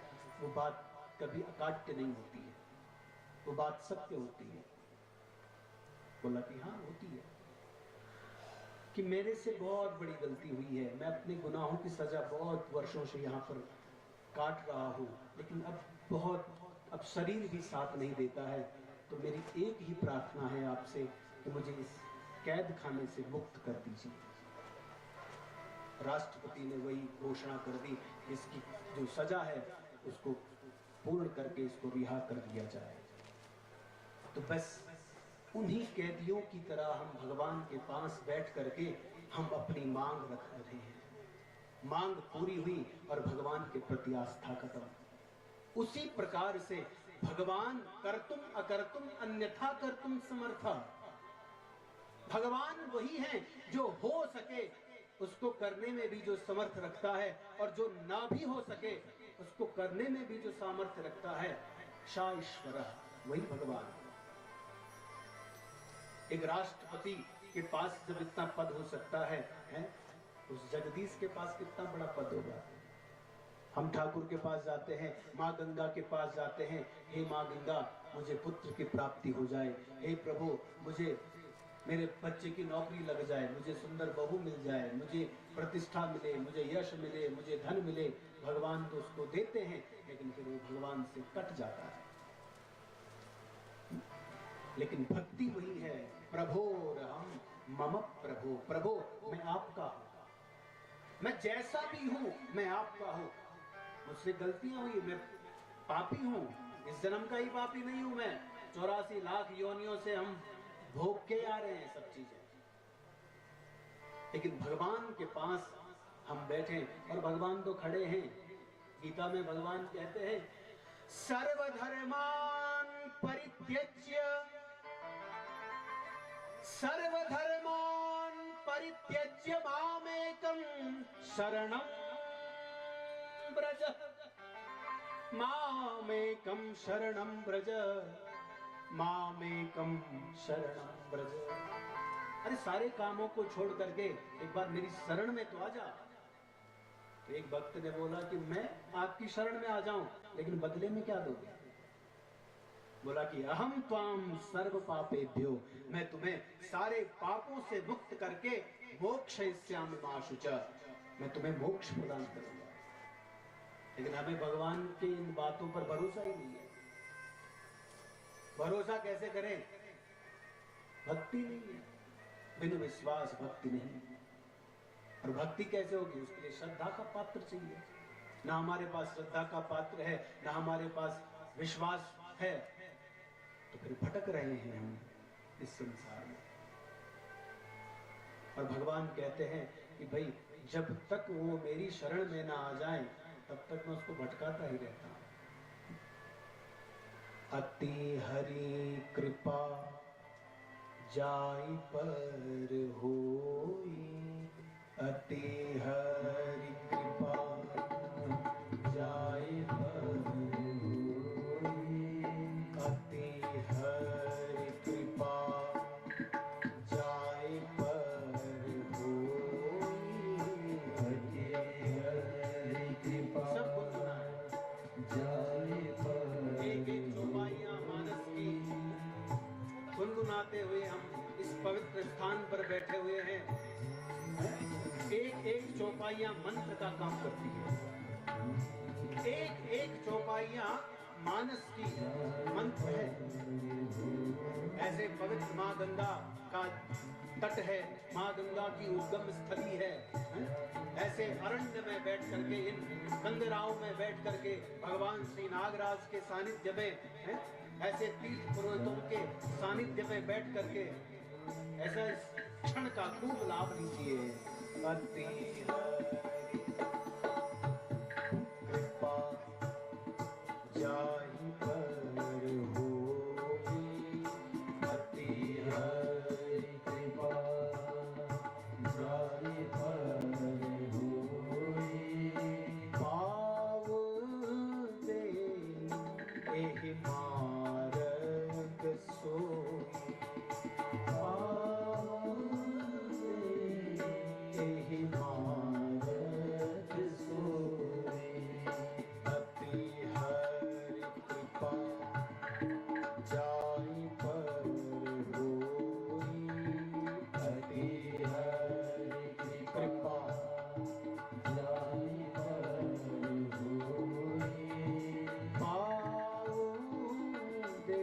वो बात कभी अकाट्य नहीं होती है, वो बात सत्य होती है। बोला कि हाँ होती है, कि मेरे से बहुत बड़ी गलती हुई है, मैं अपने गुनाहों की सजा बहुत वर्षों से यहाँ पर काट रहा हूँ, लेकिन अब शरीर भी साथ नहीं देता है, तो मेरी एक ही प्रार्थना है आपसे कि मुझे इस कैद खाने से मुक्त कर दीजिए। राष्ट्रपति ने वही घोषणा कर दी, इसकी जो सजा है उसको पूर्ण करके इसको रिहा कर दिया जाए। तो बस उन्हीं कैदियों की तरह हम भगवान के पास बैठ करके हम अपनी मांग रख रहे हैं। मांग पूरी हुई और भगवान के प्रति आस्था खत्म। उसी प्रकार से भगवान कर्तुम अकर्तुम अन्यथा कर्तुम समर्था। भगवान वही है जो हो सके उसको करने में भी जो समर्थ रखता है, और जो ना भी हो सके उसको करने में भी जो सामर्थ्य रखता है, सा ईश्वरः, वही भगवान। एक राष्ट्रपति के पास जब इतना पद हो सकता है, उस जगदीश के पास कितना बड़ा पद होगा। हम ठाकुर के पास जाते हैं, माँ गंगा के पास जाते हैं, हे माँ गंगा मुझे पुत्र की प्राप्ति हो जाए, हे प्रभु मुझे मेरे बच्चे की नौकरी लग जाए, मुझे सुंदर बहू मिल जाए, मुझे प्रतिष्ठा मिले, मुझे यश मिले, मुझे धन मिले। भगवान तो उसको देते हैं, लेकिन फिर वो भगवान से कट जाता है। लेकिन भक्ति वही है, प्रभोरहम मम प्रभो, प्रभो मैं आपका हूं, मैं जैसा भी हूं मैं आपका हूं। मुझसे गलतियां हुई, मैं पापी हूं, इस जन्म का ही पापी नहीं हूं मैं, 84 लाख योनियों से हम भोग के आ रहे हैं सब चीजें। लेकिन भगवान के पास हम बैठे और भगवान तो खड़े हैं। गीता में भगवान कहते हैं सर्वधर्मान परित्यज्य, सर्वधर्मान परित्यज्य मामेकं शरणं व्रज, मामेकं शरणं व्रज, मामेकं शरणं व्रज। अरे सारे कामों को छोड़ करके एक बार मेरी शरण में तो आ जा। तो एक भक्त ने बोला कि मैं आपकी शरण में आ जाऊं, लेकिन बदले में क्या दोगे? बोला कि अहम त्वाम सर्व पापेभ्यो, मैं तुम्हें सारे पापों से मुक्त करके मोक्षयिष्यामि मा शुचा, मैं तुम्हें मोक्ष प्रदान करूंगा। लेकिन हमें भगवान की इन बातों पर भरोसा ही नहीं है। भरोसा कैसे करें? भक्ति नहीं है, बिनु विश्वास भक्ति नहीं। और भक्ति कैसे होगी? उसके लिए श्रद्धा का पात्र चाहिए। ना हमारे पास श्रद्धा का पात्र है, ना हमारे पास विश्वास है, तो फिर भटक रहे हैं हम इस संसार में। और भगवान कहते हैं कि भाई जब तक वो मेरी शरण में ना आ जाए तब तक मैं उसको भटकाता ही रहता हूं। अति हरि कृपा जाई पर होई, अति हरि कृपा जाई पर होई, अति हरि कृपा जाई पर होई, अति हरि कृपा सबको सुना है जाई पर। बैठे हुए हैं, एक एक चौपाइयां मंत्र का काम करती है, एक एक चौपाइयां मानस की मंत्र है। ऐसे पवित्र माँ गंगा का तट है, माँ गंगा की उद्गम स्थली है। ऐसे अरण्य में बैठ करके, इन मंदिराओं में बैठ करके भगवान श्री नागराज के सानिध्य में, ऐसे तीर्थ पुरोहितों के सानिध्य में बैठ करके ऐसा इस क्षण का खूब लाभ लीजिए। अति कृपा जाहि पर होई, अति कृपा जाहि पर होई, पाव दे एहि मार्ग सोई, पाव दे एहि मार्ग सोई, अति कृपा जाहि पर होई, अति कृपा जाहि पर होई, पाव दे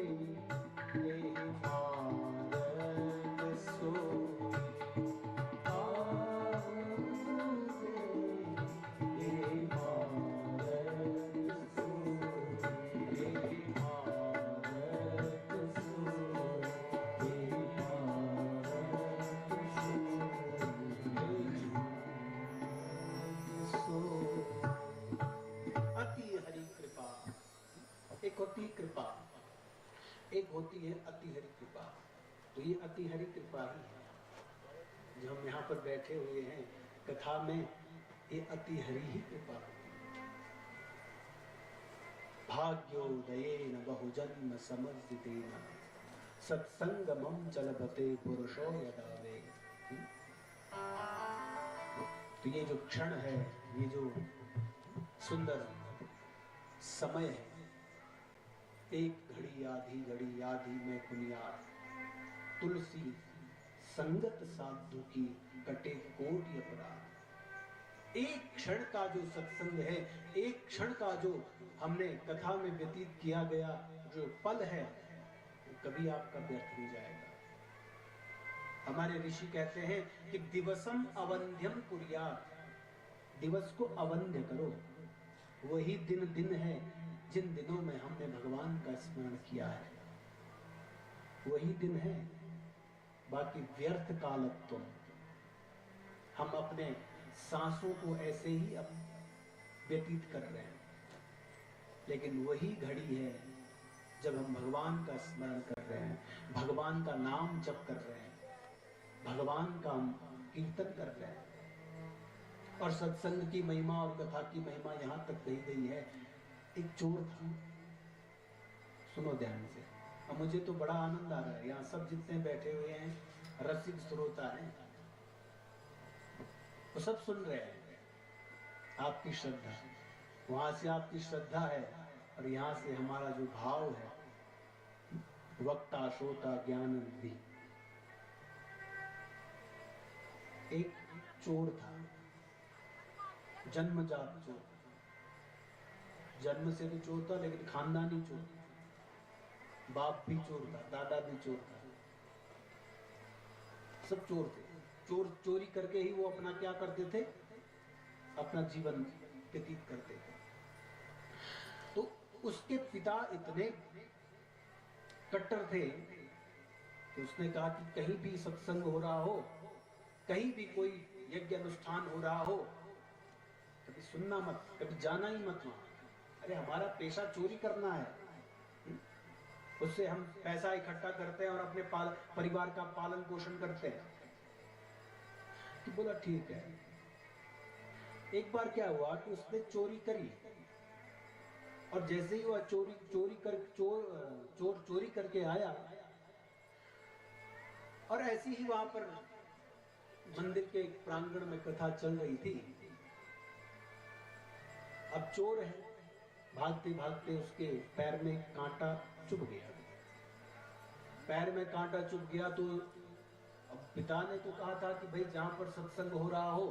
एहि मार्ग सोई, पाव दे एहि मार्ग सोई, एहि मार्ग सोई, एहि मार्ग सोई। अति हरि कृपा, एक होती है कृपा, एक होती है अति हरि कृपा। तो ये अति हरि कृपा ही है जो हम यहाँ पर बैठे हुए हैं कथा में, ये अति हरि ही कृपा। भाग्योदयेन बहुजन्म समर्जितेन सत्संगमं चलभते पुरुषो यदा वे। तो ये जो क्षण है, ये जो सुंदर समय है, एक घड़ी आधी में बुनियाद, तुलसी संगत साधु की कटे कोटि अपराध। एक क्षण का जो सत्संग है, एक क्षण का जो हमने कथा में व्यतीत किया गया जो पल है, कभी आपका व्यर्थ नहीं जाएगा। हमारे ऋषि कहते हैं कि दिवसम अवंध्यम कुर्यात्, दिवस को अवंध्य करो। वही दिन है जिन दिनों में हमने भगवान का स्मरण किया है, वही दिन है। बाकी व्यर्थ कालत्व, हम अपने सांसों को ऐसे ही अब व्यतीत कर रहे हैं, लेकिन वही घड़ी है जब हम भगवान का स्मरण कर रहे हैं, भगवान का नाम जप कर रहे हैं, भगवान का कीर्तन कर रहे हैं। और सत्संग की महिमा और कथा की महिमा यहाँ तक कही गई है। एक चोर था, सुनो ध्यान से, अब मुझे तो बड़ा आनंद आ रहा है, यहाँ सब जितने बैठे हुए हैं रसिक श्रोता हैं, वो सब सुन रहे हैं आपकी श्रद्धा, वहां से आपकी श्रद्धा है और यहाँ से हमारा जो भाव है, वक्ता श्रोता ज्ञान बुद्धि। एक चोर था, जन्मजात चोर, जन्म से भी चोर था, लेकिन खानदानी चोर, बाप भी चोर था, दादा भी चोर था, सब चोर थे। चोरी करके ही वो अपना क्या करते थे, अपना जीवन व्यतीत करते थे। तो उसके पिता इतने कट्टर थे कि उसने कहा कि कहीं भी सत्संग हो रहा हो, कहीं भी कोई यज्ञ अनुष्ठान हो रहा हो, कभी सुनना मत, कभी जाना ही मत वहां। अरे हमारा पेशा चोरी करना है, उससे हम पैसा इकट्ठा करते हैं और अपने परिवार का पालन पोषण करते हैं। तो बोला ठीक है। एक बार क्या हुआ कि उसने चोरी करी, और जैसे ही वह चोर चोरी करके आया, और ऐसी ही वहां पर मंदिर के प्रांगण में कथा चल रही थी। अब चोर है, भागते भागते उसके पैर में कांटा चुभ गया। पैर में कांटा चुभ गया तो अब पिता ने तो कहा था कि भाई जहां पर सत्संग हो रहा हो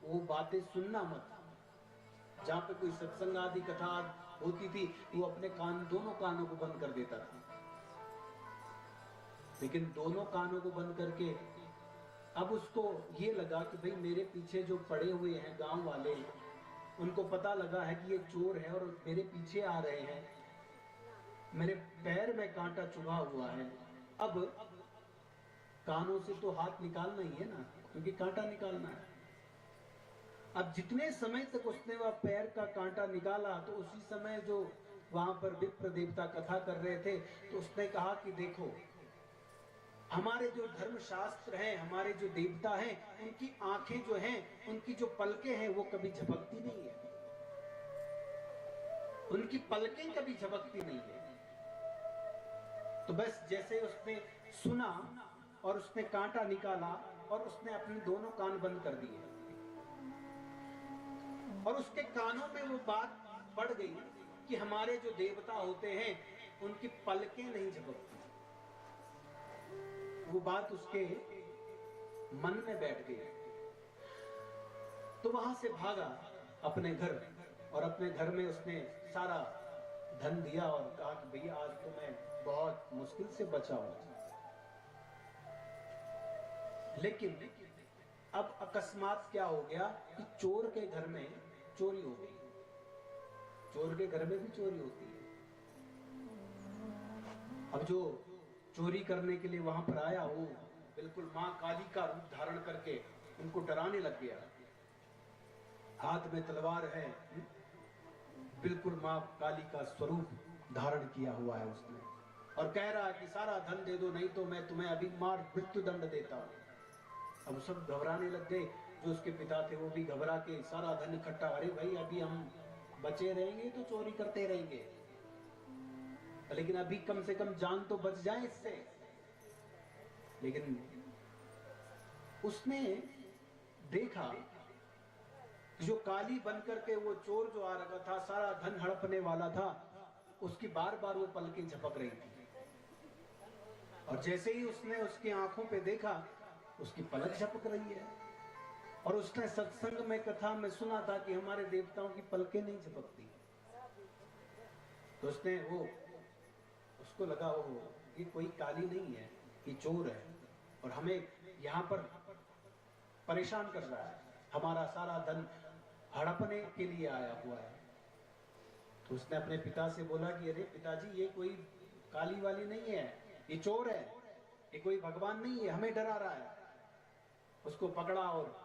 वो बातें सुनना मत। जहां पे कोई सत्संग आदि कथा होती थी वो अपने कान, दोनों कानों को बंद कर देता था। लेकिन दोनों कानों को बंद करके अब उसको ये लगा कि भाई मेरे पीछे जो पड़े हुए हैं गांव वाले, उनको पता लगा है कि ये चोर है और मेरे पीछे आ रहे हैं, मेरे पैर में कांटा चुभा हुआ है। अब कानों से तो हाथ निकालना ही है ना, क्योंकि कांटा निकालना है। अब जितने समय तक उसने वह पैर का कांटा निकाला तो उसी समय जो वहां पर विप्र देवता कथा कर रहे थे तो उसने कहा कि देखो, हमारे जो धर्म शास्त्र हैं, हमारे जो देवता हैं, उनकी आंखें जो हैं, उनकी जो पलकें हैं वो कभी झपकती नहीं है, उनकी पलकें कभी झपकती नहीं है। तो बस जैसे उसने सुना और उसने कांटा निकाला और उसने अपने दोनों कान बंद कर दिए और उसके कानों में वो बात पड़ गई कि हमारे जो देवता होते हैं उनकी पलकें नहीं झपकती। वो बात उसके मन में बैठ गई। तो वहां से भागा अपने घर और अपने घर में उसने सारा धन दिया और कहा कि भैया आज तो मैं बहुत मुश्किल से बचा हूं। लेकिन अब अकस्मात क्या हो गया कि चोर के घर में चोरी हो गई। चोर के घर में भी चोरी होती है। अब जो चोरी करने के लिए वहां पर आया वो बिल्कुल मां काली का रूप धारण करके उनको डराने लग गया। हाथ में तलवार है, बिल्कुल मां काली का स्वरूप धारण किया हुआ है उसने, और कह रहा है कि सारा धन दे दो, नहीं तो मैं तुम्हें अभी मार मृत्यु दंड देता हूं। अब सब घबराने लग गए। जो उसके पिता थे वो भी घबरा के सारा धन इकट्ठा, अरे भाई अभी हम बचे रहेंगे तो चोरी करते रहेंगे, लेकिन अभी कम से कम जान तो बच जाए इससे। लेकिन उसने देखा जो काली बनकर के वो चोर जो आ रखा था, सारा धन हड़पने वाला था, उसकी बार बार वो पलकें झपक रही थी। और जैसे ही उसने उसकी आंखों पे देखा उसकी पलक झपक रही है। और उसने सत्संग में कथा में सुना था कि हमारे देवताओं की पलकें नहीं झपकती। तो उसने वो उसको लगा वो ये कोई काली नहीं है, ये चोर है और हमें यहाँ पर परेशान कर रहा है, हमारा सारा धन हड़पने के लिए आया हुआ है। तो उसने अपने पिता से बोला कि अरे पिताजी ये कोई काली वाली नहीं है, ये चोर है, ये कोई भगवान नहीं है, हमें डरा रहा है। उसको पकड़ा और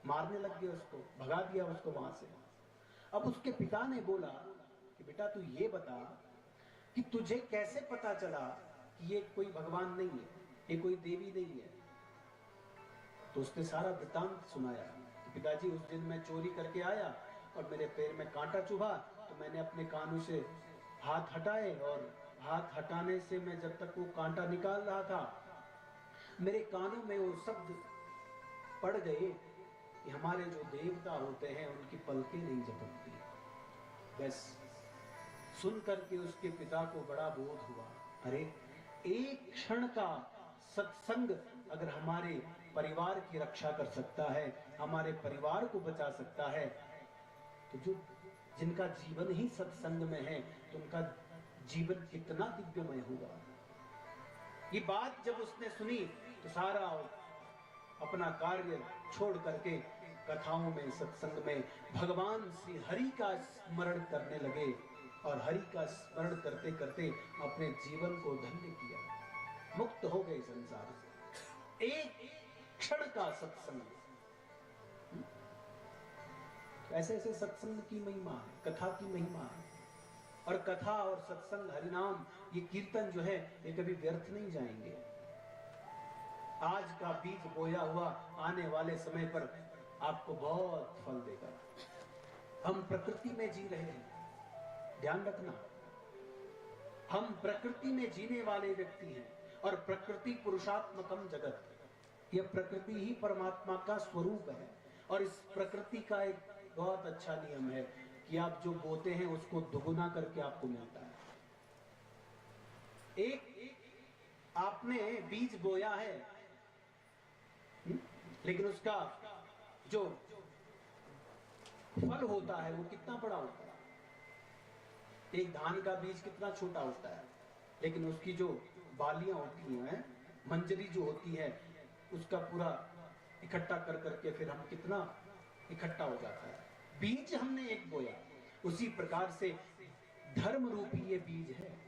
मारने लग गया, उसको भगा दिया उसको वहां से। अब उसके पिता ने बोला कि बेटा तू ये बता कि तुझे कैसे पता चला कि ये कोई भगवान नहीं है, ये कोई देवी नहीं है। तो उसने सारा वृत्तांत सुनाया कि पिताजी उस दिन मैं चोरी करके आया और मेरे पैर में कांटा चुभा, तो मैंने अपने कानों से हाथ हटाए और हाथ हटाने से मैं जब तक वो कांटा निकाल रहा था मेरे कानों में वो शब्द पड़ गए कि हमारे जो देवता होते हैं उनकी पलकें नहीं झपकती। बस सुन करके उसके पिता को बड़ा बोध हुआ, अरे एक क्षण का सत्संग अगर हमारे परिवार की रक्षा कर सकता है, हमारे परिवार को बचा सकता है, तो जो जिनका जीवन ही सत्संग में है तो उनका जीवन कितना दिव्यमय होगा। ये बात जब उसने सुनी तो सारा अपना कार्य छोड़ करके कथाओं में, सत्संग में भगवान श्री हरि का स्मरण करने लगे और हरि का स्मरण करते करते अपने जीवन को धन्य किया, मुक्त हो गए संसार से। एक क्षण का सत्संग। ऐसे ऐसे सत्संग की महिमा है, कथा की महिमा है। और कथा और सत्संग, हरिनाम, ये कीर्तन जो है ये कभी व्यर्थ नहीं जाएंगे। आज का बीज बोया हुआ आने वाले समय पर आपको बहुत फल देगा। हम प्रकृति में जी रहे हैं, ध्यान रखना, हम प्रकृति में जीने वाले व्यक्ति हैं और प्रकृति पुरुषात्मकम जगत, यह प्रकृति ही परमात्मा का स्वरूप है। और इस प्रकृति का एक बहुत अच्छा नियम है कि आप जो बोते हैं उसको दुगुना करके आपको मिलता है। एक आपने बीज बोया है लेकिन उसका जो फल होता है वो कितना बड़ा होता है। एक धान का बीज कितना छोटा होता है, लेकिन उसकी जो बालियां होती हैं, मंजरी जो होती है, उसका पूरा इकट्ठा कर करके फिर हम कितना इकट्ठा हो जाता है। बीज हमने एक बोया, उसी प्रकार से धर्म रूपी ये बीज है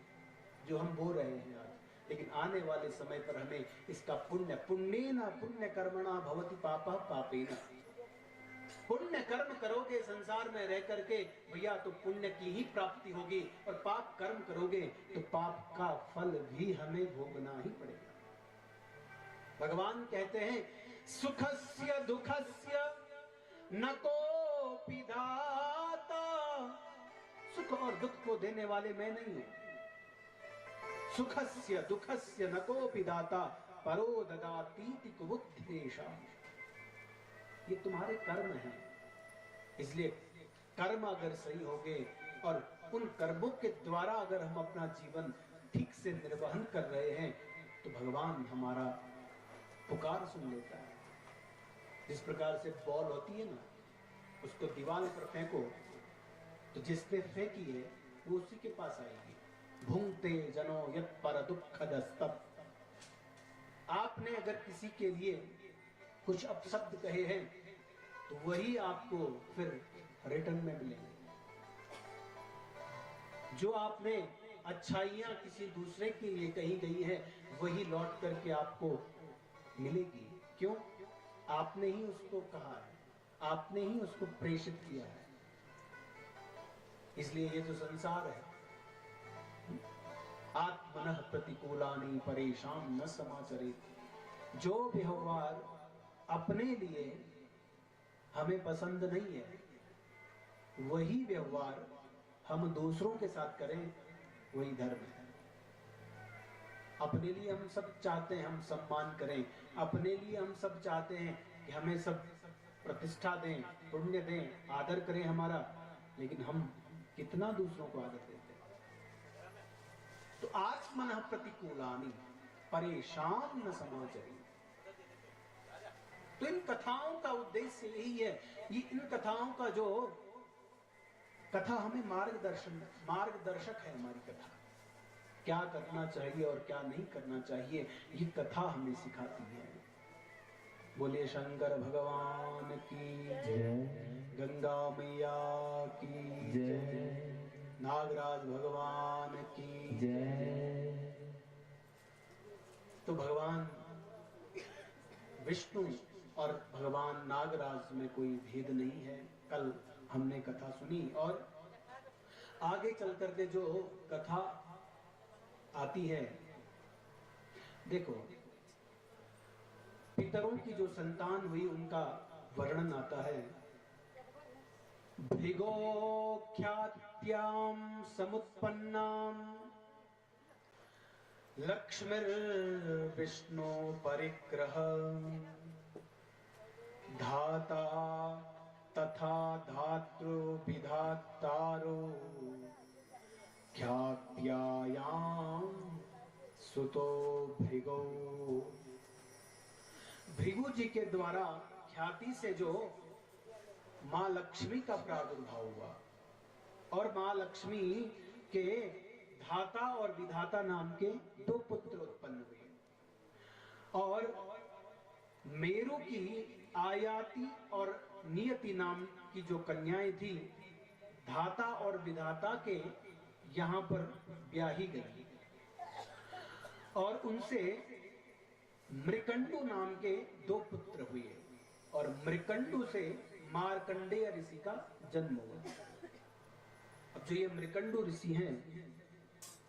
जो हम बो रहे हैं आज। लेकिन आने वाले समय पर हमें इसका पुण्येन पुण्य कर्मणा भवति पापः पापेन। पुण्य कर्म करोगे संसार में रह करके भैया तो पुण्य की ही प्राप्ति होगी, और पाप कर्म करोगे तो पाप का फल भी हमें भोगना ही पड़ेगा। भगवान कहते हैं सुखस्य दुखस्य न कोपि दाता। सुख और दुख को देने वाले मैं नहीं हूं। सुखस्य दुखस्य न कोपि दाता परो ददातीति कुबुद्धिरेषा। ये तुम्हारे कर्म हैं, इसलिए कर्म अगर सही होंगे और उन कर्मों के द्वारा अगर हम अपना जीवन ठीक से निर्वहन कर रहे हैं तो भगवान हमारा पुकार सुन लेता है। जिस प्रकार से बॉल होती है ना, उसको दीवार पर फेंको तो जिसने फेंकी है वो उसी के पास आएगी। भुंगते जनो यत् पर दुःखदस्तम। आपने अगर किसी के लिए कुछ अपशब्द कहे हैं तो वही आपको फिर रिटर्न में मिलेंगे। जो आपने अच्छाइयां किसी दूसरे के लिए कही गई है वही लौट करके आपको मिलेगी। क्यों? आपने ही उसको कहा है, आपने ही उसको प्रेषित किया है। इसलिए ये जो संसार है, आत्मनः प्रतिकूलानि परेशान न समाचरेत्। जो व्यवहार अपने लिए हमें पसंद नहीं है वही व्यवहार हम दूसरों के साथ करें, वही धर्म है। अपने लिए हम सब चाहते हैं हम सम्मान करें, अपने लिए हम सब चाहते हैं कि हमें सब प्रतिष्ठा दें, पुण्य दें, आदर करें हमारा, लेकिन हम कितना दूसरों को आदर देते हैं। तो आत्मनः प्रतिकूलानि परेशान न समाचरेत्। तो इन कथाओं का उद्देश्य यही है। ये इन कथाओं का जो कथा हमें मार्गदर्शक है। हमारी कथा क्या करना चाहिए और क्या नहीं करना चाहिए, ये कथा हमें सिखाती है। बोले शंकर भगवान की जय, गंगा मैया की जय, नागराज भगवान की जय। तो भगवान विष्णु और भगवान नागराज में कोई भेद नहीं है। कल हमने कथा सुनी और आगे चल करके जो कथा आती है, देखो पितरों की जो संतान हुई उनका वर्णन आता है। भृगोख्यात्यां समुत्पन्नां लक्ष्मीर्विष्णु परिग्रह धाता तथा धातृ विधातारो ख्यात्यायां सुतो भृगो। भृगु जी के द्वारा ख्याति से जो मां लक्ष्मी का प्रादुर्भाव हुआ और मां लक्ष्मी के धाता और विधाता नाम के 2 पुत्र उत्पन्न हुए। और मेरु की आयाति और नियति नाम की जो कन्याएं थी, धाता और विधाता के यहां पर ब्याही गई और उनसे मृकंडु नाम के 2 पुत्र हुए और मृकंडु से मार्कंडेय ऋषि का जन्म हुआ। अब जो ये मृकंडु ऋषि हैं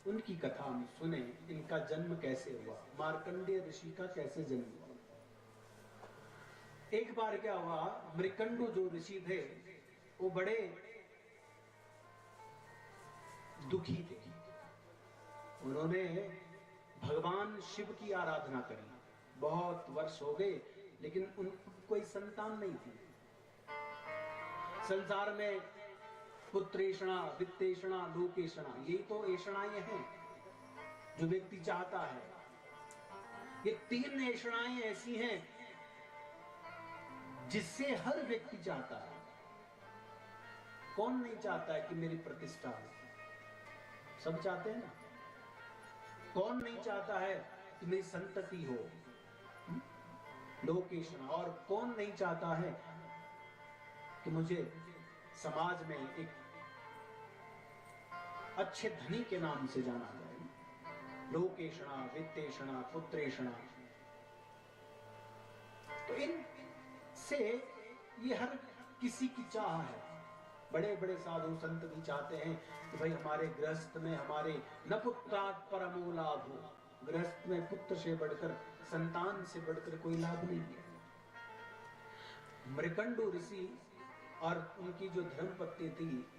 उनकी कथा हम सुने, इनका जन्म कैसे हुआ, मार्कंडेय ऋषि का कैसे जन्म हुआ। एक बार क्या हुआ, मृकंडु जो ऋषि थे वो बड़े दुखी थे। उन्होंने भगवान शिव की आराधना करी, बहुत वर्ष हो गए लेकिन उनको कोई संतान नहीं थी। संसार में पुत्रेषणा, वित्तेषणा, लोकेषणा, यही तो ऐषणाएं हैं जो व्यक्ति चाहता है। ये 3 ऐषणाएं ऐसी हैं जिससे हर व्यक्ति चाहता है। कौन नहीं चाहता है कि मेरी प्रतिष्ठा हो? सब चाहते हैं ना। कौन नहीं चाहता है कि मेरी संतति हो, लोकेशन? और कौन नहीं चाहता है कि मुझे समाज में एक अच्छे धनी के नाम से जाना जाए? लोकेशणा, वित्तेषणा, पुत्रेषणा। तो इन से ये हर किसी की चाह है। बड़े बड़े साधु संत भी चाहते हैं कि भाई हमारे गृहस्थ में हमारे न पुत्रात् परमो लाभ हो। गृहस्थ में पुत्र से बढ़कर, संतान से बढ़कर कोई लाभ नहीं है। मृकंडु ऋषि और उनकी जो धर्मपत्नी थी,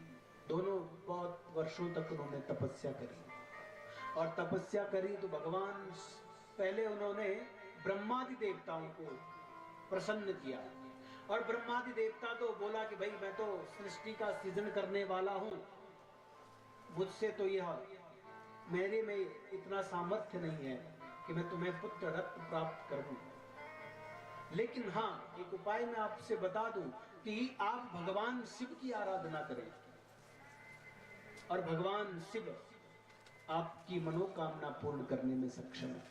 दोनों बहुत वर्षों तक उन्होंने तपस्या करी। और तपस्या करी तो भगवान, पहले उन्होंने ब्रह्मादि देवताओं को प्रसन्न किया। और ब्रह्मादि देवता तो बोला कि भाई मैं तो सृष्टि का सृजन करने वाला हूं, मुझसे तो यह, मेरे में इतना सामर्थ्य नहीं है कि मैं तुम्हें पुत्र रत्न प्राप्त कर दूं। लेकिन हाँ, एक उपाय मैं आपसे बता दूं कि आप भगवान शिव की आराधना करें और भगवान शिव आपकी मनोकामना पूर्ण करने में सक्षम है।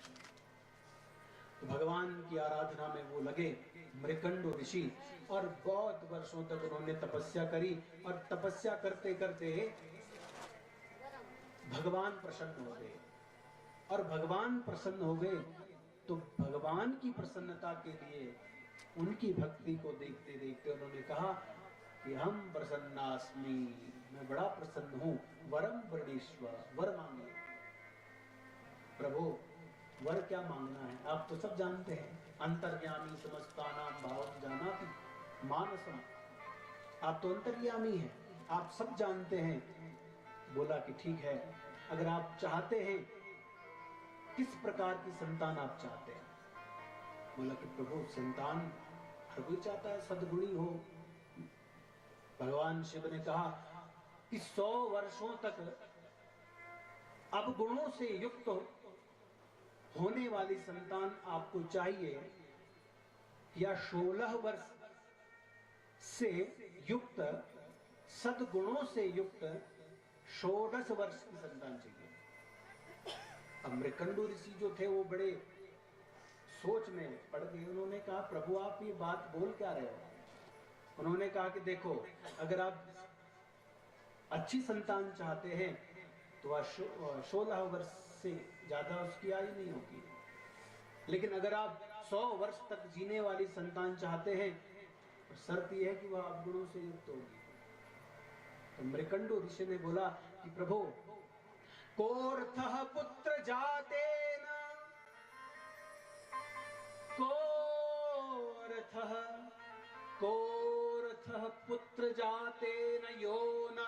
तो भगवान की आराधना में वो लगे मृकंडु ऋषि, और बहुत वर्षों तक उन्होंने तपस्या करी। और तपस्या करते करते भगवान प्रसन्न हो गए। और भगवान प्रसन्न हो गए तो भगवान की प्रसन्नता के लिए, उनकी भक्ति को देखते देखते उन्होंने कहा कि हम प्रसन्नास्मि, मैं बड़ा प्रसन्न हूं, वरम वरणेश्वर, वर मांगे। प्रभु वर क्या मांगना है आप तो सब जानते हैं। अंतर्यामी समस्तानां भावं जानाति मानसम। आप तो अंतर्यामी हैं, आप सब जानते हैं। बोला कि ठीक है, अगर आप चाहते हैं, किस प्रकार की संतान आप चाहते हैं? बोला कि प्रभु संतान हर कोई चाहता है, सद्गुणी हो। भगवान शिव ने कहा कि 100 वर्षों तक अब गुणों से युक्त होने वाली संतान आपको चाहिए, या 16 वर्ष से युक्त, सद्गुणों से युक्त 16 वर्ष की संतान चाहिए। अब मृकंडु ऋषि जो थे वो बड़े सोच में पड़ गए। उन्होंने कहा प्रभु आप ये बात बोल क्या रहे हो? उन्होंने कहा कि देखो, अगर आप अच्छी संतान चाहते हैं तो 16 वर्ष से ज्यादा उसकी आयु नहीं होगी। लेकिन अगर आप 100 वर्ष तक जीने वाली संतान चाहते हैं तो शर्त यह है कि वह अवगुणों से युक्त होगी। तो मृकंडु ऋषि ने बोला कि प्रभु कोर्थः पुत्र जातेन, कोर्थः पुत्र जातेन यो न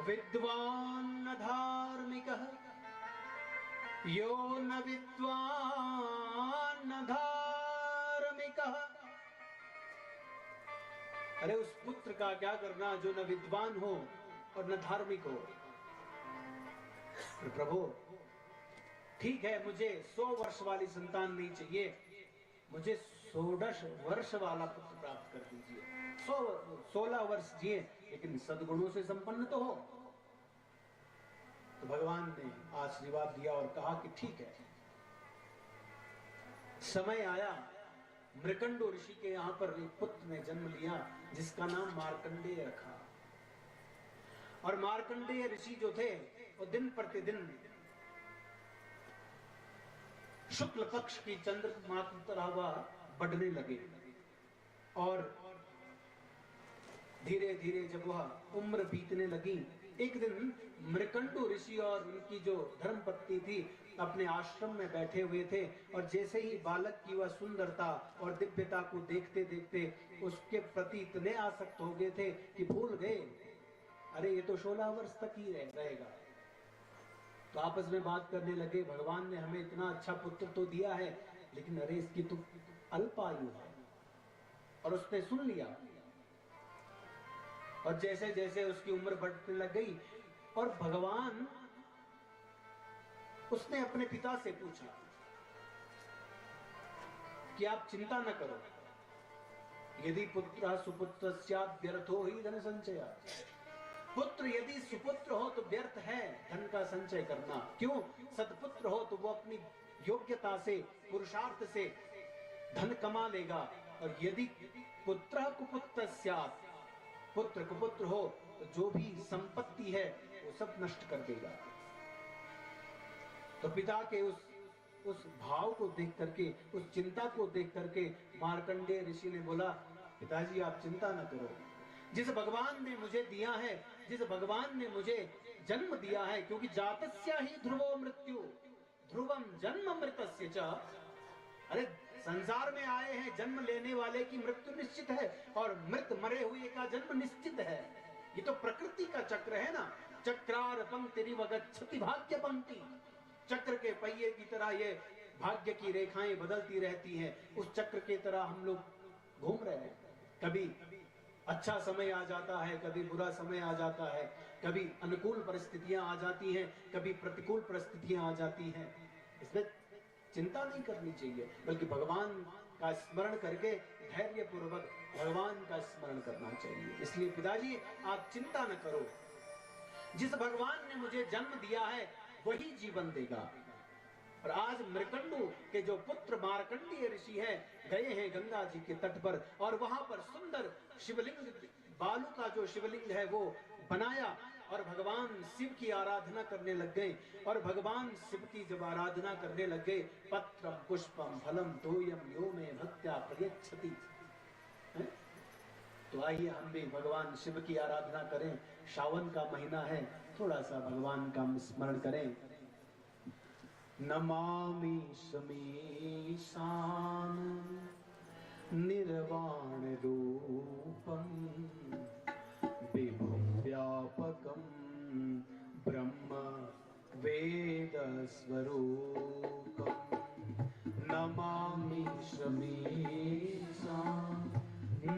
विद्वान् न धार्मिकः, यो न विद्वान् न धार्मिकः। अरे उस पुत्र का क्या करना जो न विद्वान हो और न धार्मिक हो। तो प्रभु ठीक है, मुझे 100 वर्ष वाली संतान नहीं चाहिए, मुझे 16 वर्ष वाला पुत्र प्राप्त कर दीजिए। 16 वर्ष जिए लेकिन सद्गुणों से संपन्न तो हो। तो भगवान ने आशीर्वाद दिया और कहा कि ठीक है। समय आया, मृकंडु ऋषि के यहाँ पर एक पुत्र ने जन्म लिया जिसका नाम मार्कंडेय रखा। और मार्कंडेय ऋषि जो थे वो दिन प्रतिदिन शुक्ल पक्ष की चंद्रमा की तरह वह बढ़ने लगे। और धीरे धीरे जब वह उम्र बीतने लगी, एक दिन मृकंडु ऋषि और उनकी जो धर्मपत्नी थी अपने आश्रम में बैठे हुए थे, और जैसे ही बालक की वह सुंदरता और दिव्यता को देखते देखते उसके प्रति इतने आसक्त हो गए थे कि भूल गए अरे ये तो 16 वर्ष तक ही रहेगा। तो आपस में बात करने लगे, भगवान ने हमें इतना अच्छा पुत्र तो दिया है, लेकिन अरे इसकी तो अल्प आयु है। और उसने सुन लिया, और जैसे जैसे उसकी उम्र बढ़ने लग गई, और भगवान, उसने अपने पिता से पूछा कि आप चिंता न करो, यदि पुत्र सुपुत्र स्यात् व्यर्थो ही धन संचय। पुत्र यदि सुपुत्र हो तो व्यर्थ है धन का संचय करना। क्यों? सत्पुत्र हो तो वो अपनी योग्यता से, पुरुषार्थ से धन कमा लेगा। और यदि पुत्र कुपुत्र स्यात्, पुत्र कुपुत्र हो तो जो भी संपत्ति है वो सब नष्ट कर देगा। तो पिता के उस भाव को देख करके, उस चिंता को देख करके मार्कंडेय ऋषि ने बोला, पिताजी आप चिंता न करो, जिस भगवान ने मुझे दिया है, जिस भगवान ने मुझे जन्म दिया है, क्योंकि जातस्य ही ध्रुवो मृत्यु ध्रुवम जन्म मृतस्य च। अरे संसार में आए हैं, जन्म लेने वाले की मृत्यु निश्चित है और मृत मरे हुए का जन्म निश्चित है। ये तो प्रकृति का चक्र है ना। चक्रार पंक्तिरिव गच्छति भाग्य पंक्ति। चक्र के पहिए की तरह ये भाग्य की रेखाएं बदलती रहती हैं। उस चक्र की तरह हम लोग घूम रहे हैं। कभी अच्छा समय आ जाता है, कभी बुरा समय आ जाता है, कभी अनुकूल परिस्थितियां आ जाती हैं, कभी प्रतिकूल परिस्थितियां आ जाती हैं। इसमें चिंता नहीं करनी चाहिए, बल्कि भगवान का स्मरण करके धैर्य पूर्वक भगवान का स्मरण करना चाहिए। इसलिए पिताजी आप चिंता न करो, जिस भगवान ने मुझे जन्म दिया है वही जीवन देगा। और आज मृकंडू के जो पुत्र मार्कंडेय ऋषि है गए हैं गंगा जी के तट पर, और वहां पर सुंदर शिवलिंग, बालू का जो शिवलिंग है वो बनाया और भगवान शिव की आराधना करने लग गए। और भगवान शिव की जब आराधना करने लग गए, पत्रम पुष्पम फलम तोयम यो में भक्त्या प्रयच्छति। तो आइए हम भी भगवान शिव की आराधना करें। सावन का महीना है, थोड़ा सा भगवान का स्मरण करें। नमामि समीशान निर्वाण रूपम विभुं व्यापकं ब्रह्म वेद स्वरूपम। नमामि समीशान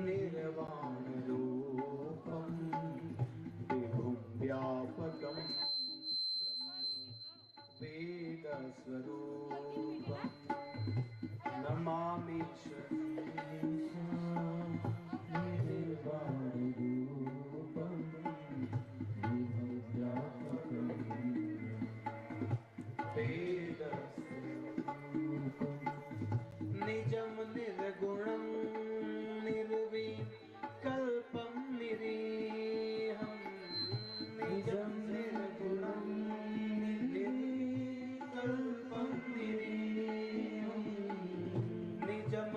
निर्वाण रूपम विभुं व्यापकं वेद स्वरूपम। नमामि निर्वाण रूपम विभुं व्यापकं वेद स्वरूपम। निजं निर्गुणं निर्विकल्पं निरीहं। निजं निर्गुणं निर्विकल्पं निरीहं। निजं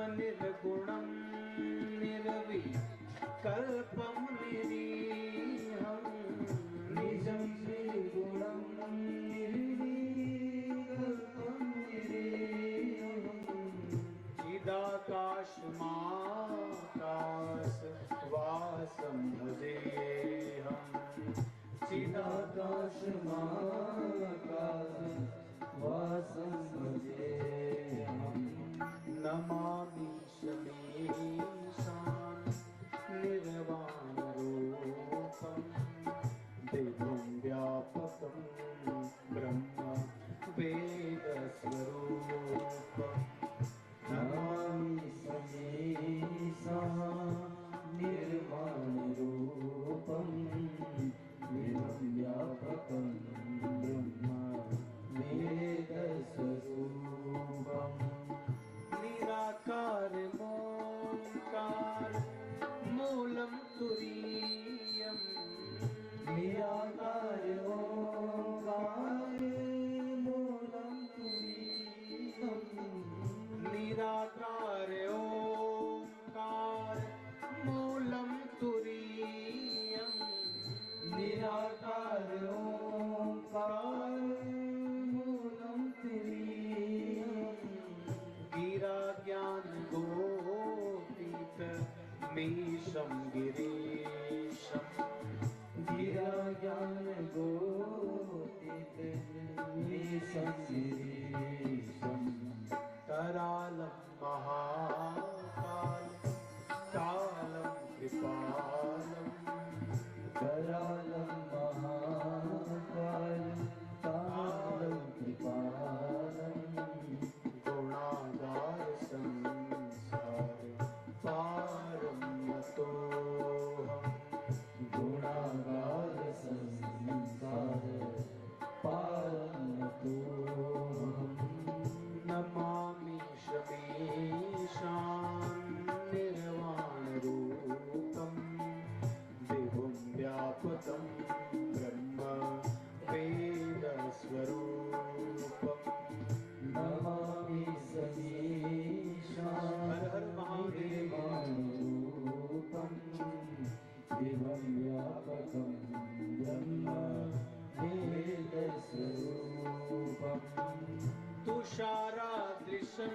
तुषारादृशं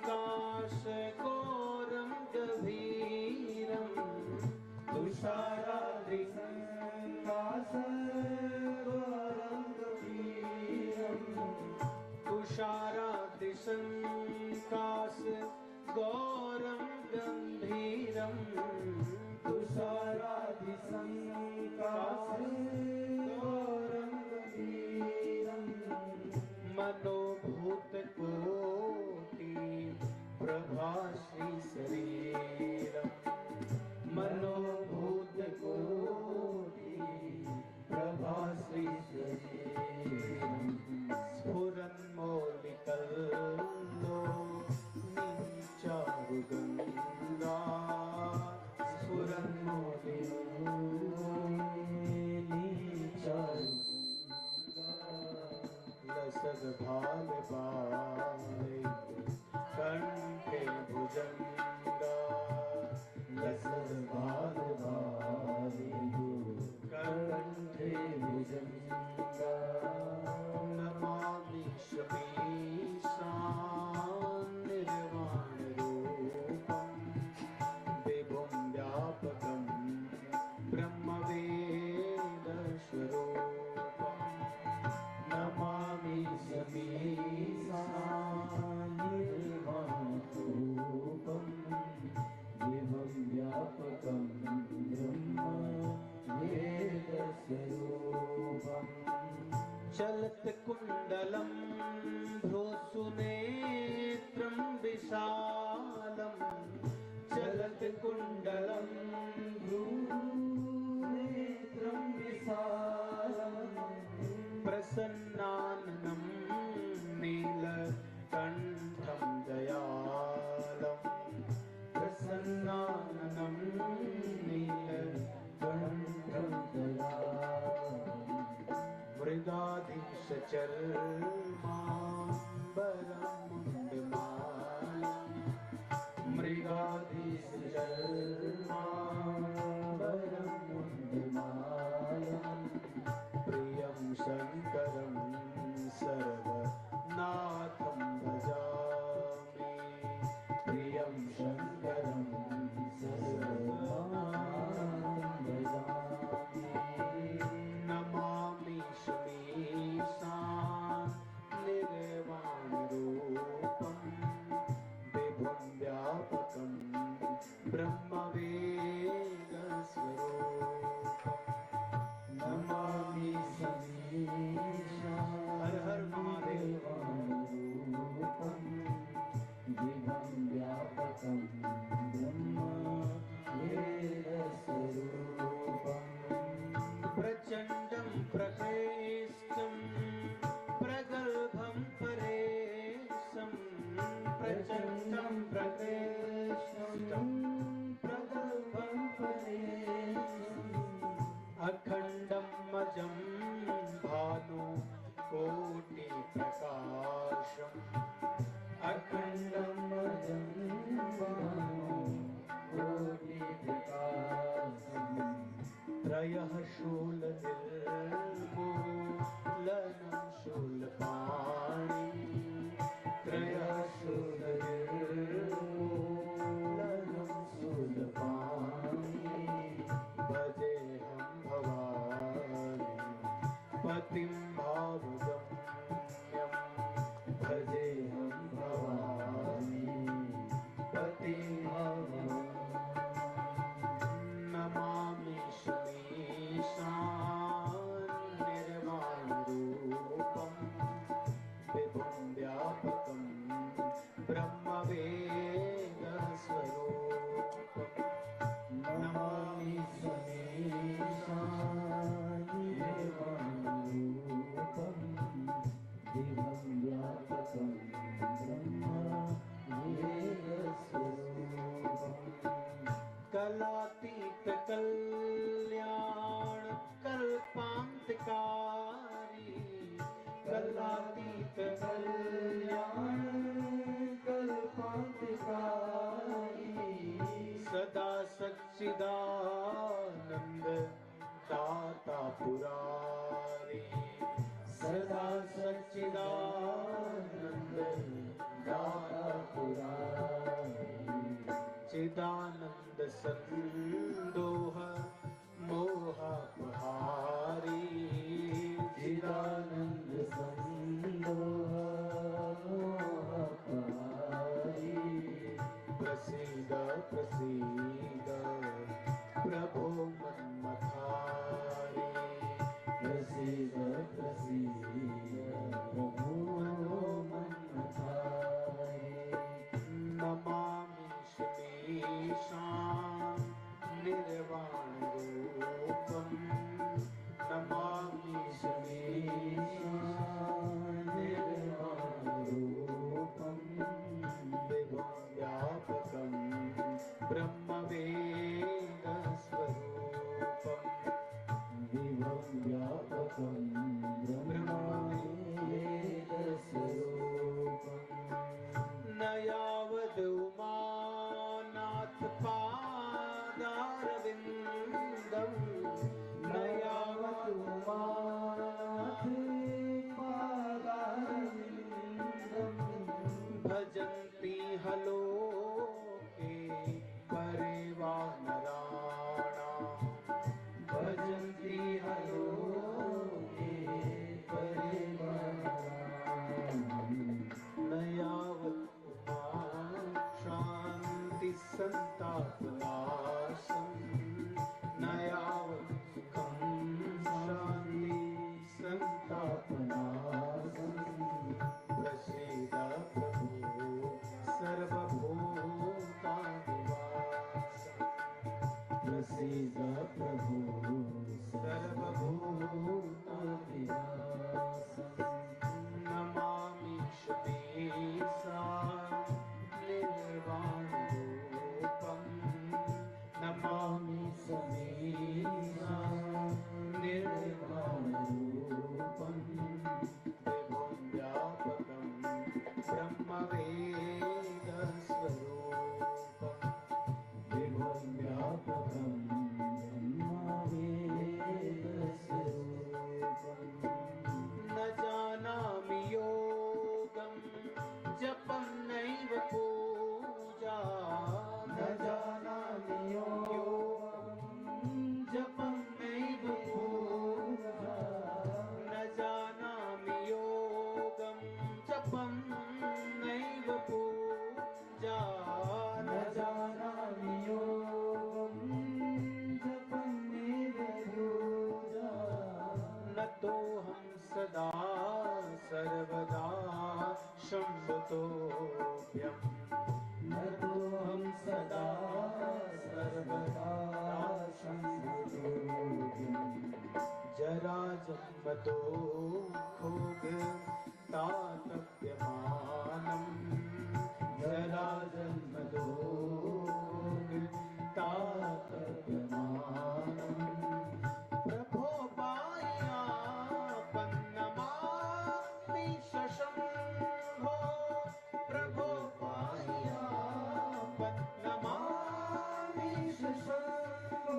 काशकोरं गभीरं तुषारादृशं काशकोरं गभीरं तुषारादृशं काशकोरं गम्भीरं तुषारादृशं काशकोरं गम्भीरं मनोभूतकोटि प्रभाश्री शरीरं मनोभूतकोटि प्रभाश्री शरीरं स्फुरन्मौलिकल्लो नीचारुगङ्गा स्फुरन्मौलिकल्लो नीचारुगङ्गा लसद भाल बाले कंठे भुजंगा लसद भाल बाले कंठे भुजंगा नमामि शमीशान निर्वाण रूपं विभुं व्यापकं ब्रह्मवेद स्वरूपं नमामि शमीशान निर्वाण रूपं विभुं व्यापकं ब्रह्मवेद स्वरूपं चलत कुंडलं भ्रूसुनेत्रं विशालं चलत कुंडलं भ्रूनेत्रं विशालं प्रसन्नाननं नीलकण्ठं दयालं प्रसन्नाननं नीलकण्ठं दयालं मृगाधीशचर्माम्बरमुण्डमालं मृगाधीशचर्माम्बरमुण्डमालं प्रियं शङ्करं सर्वनाथं भजामि प्रियं शङ्करं सर्वनाथं भजामि नमामि शमीशान निर्वाण रूपं विभुं व्यापकं ब्रह्मवेद स्वरूपं नमामि शमीशान हर हर महादेव रूपं विभुं व्यापकं ब्रह्मवेद स्वरूपं प्रचण्डं प्रकृष्टं प्रगल्भं परेशं प्रचण्डं प्रकृष्टं प्रगल्भं परेशम् अखण्डं अजं भानु कोटि प्रकाशम् अखण्डं अजं भानु कोटि प्रकाशम् त्रयः शूलनिर्मूलनं शूलपाणि त्रयः शूलनिर्मूलनं शूलपाणि भजेऽहं भवानि पतिं भावगम्यं भजेऽहं भवानि पतिं भावगम्यं नमामि शमीशान निर्वाण रूपं विभुं व्यापकं ब्रह्मवेद स्वरूपं नमामि शमीशान निर्वाण रूपं विभुं व्यापकं ब्रह्मवेद स्वरूपं कलातीत कल्याण कल्पांतकारी कलातीत कल्याण कल्पांतकारी सदा सच्चिदानंद दाता पुरारी सदा सच्चिदानंद चिदानंद संदोह मोहापहारी, चिदानंद संदोह मोहापहारी। प्रसीद प्रसीद प्रभो मन्मथारी, प्रसीद प्रसीद प्रभो मन्मथारी। नमामि शमीशां निर्वाण रूपं, नमामि शमीशां निर्वाण रूपं। विभुं व्यापकं ब्रह्मवेदस्वरूपं, विभुं व्यापकं ब्रह्मवेदस्वरूपम्। न यावद् उमानाथपादारविन्दं, न यावद् उमानाथपादारविन्दं। भजन्ति हलोके परिवानराणां, भजन्ति हलोके परिवाराणाम्। न यावत् उमा शान्ति सन्तापनाशं, न यावत् सुखं शान्ति सन्तापनाशम्। प्रसीद प्रभो सर्वभूतादिवासम्, प्रसीद प्रभो सर्वभूतादिवासम्। नमामि शमीशां निर्वाणरूपं, नमामि शमीशां निर्वाणरूपं। विभुं व्यापकं ब्रह्मवेदस्वरूपं, विभुं व्यापकं ब्रह्मवेदस्वरूपम्। न जानामि योगं जपं नैव पूजा, न जानामि योगं जपं नैव पूजा। न जानामि योगं जपं नैव पूजा, न जानामि योगं जपं नैव पूजा। नतोऽहं सदा सर्वदा शम्भुतोऽभ्यं, नतोऽहं सदा सर्वदा शम्भुतोऽभ्यम्। जराजन्मतो भोगतातप्यमानं, जराजन्मतो भोगतातप्यमानम्। प्रभो पायापन्नमामि शशम्भो, प्रभो पायापन्नमामि शशम्भो।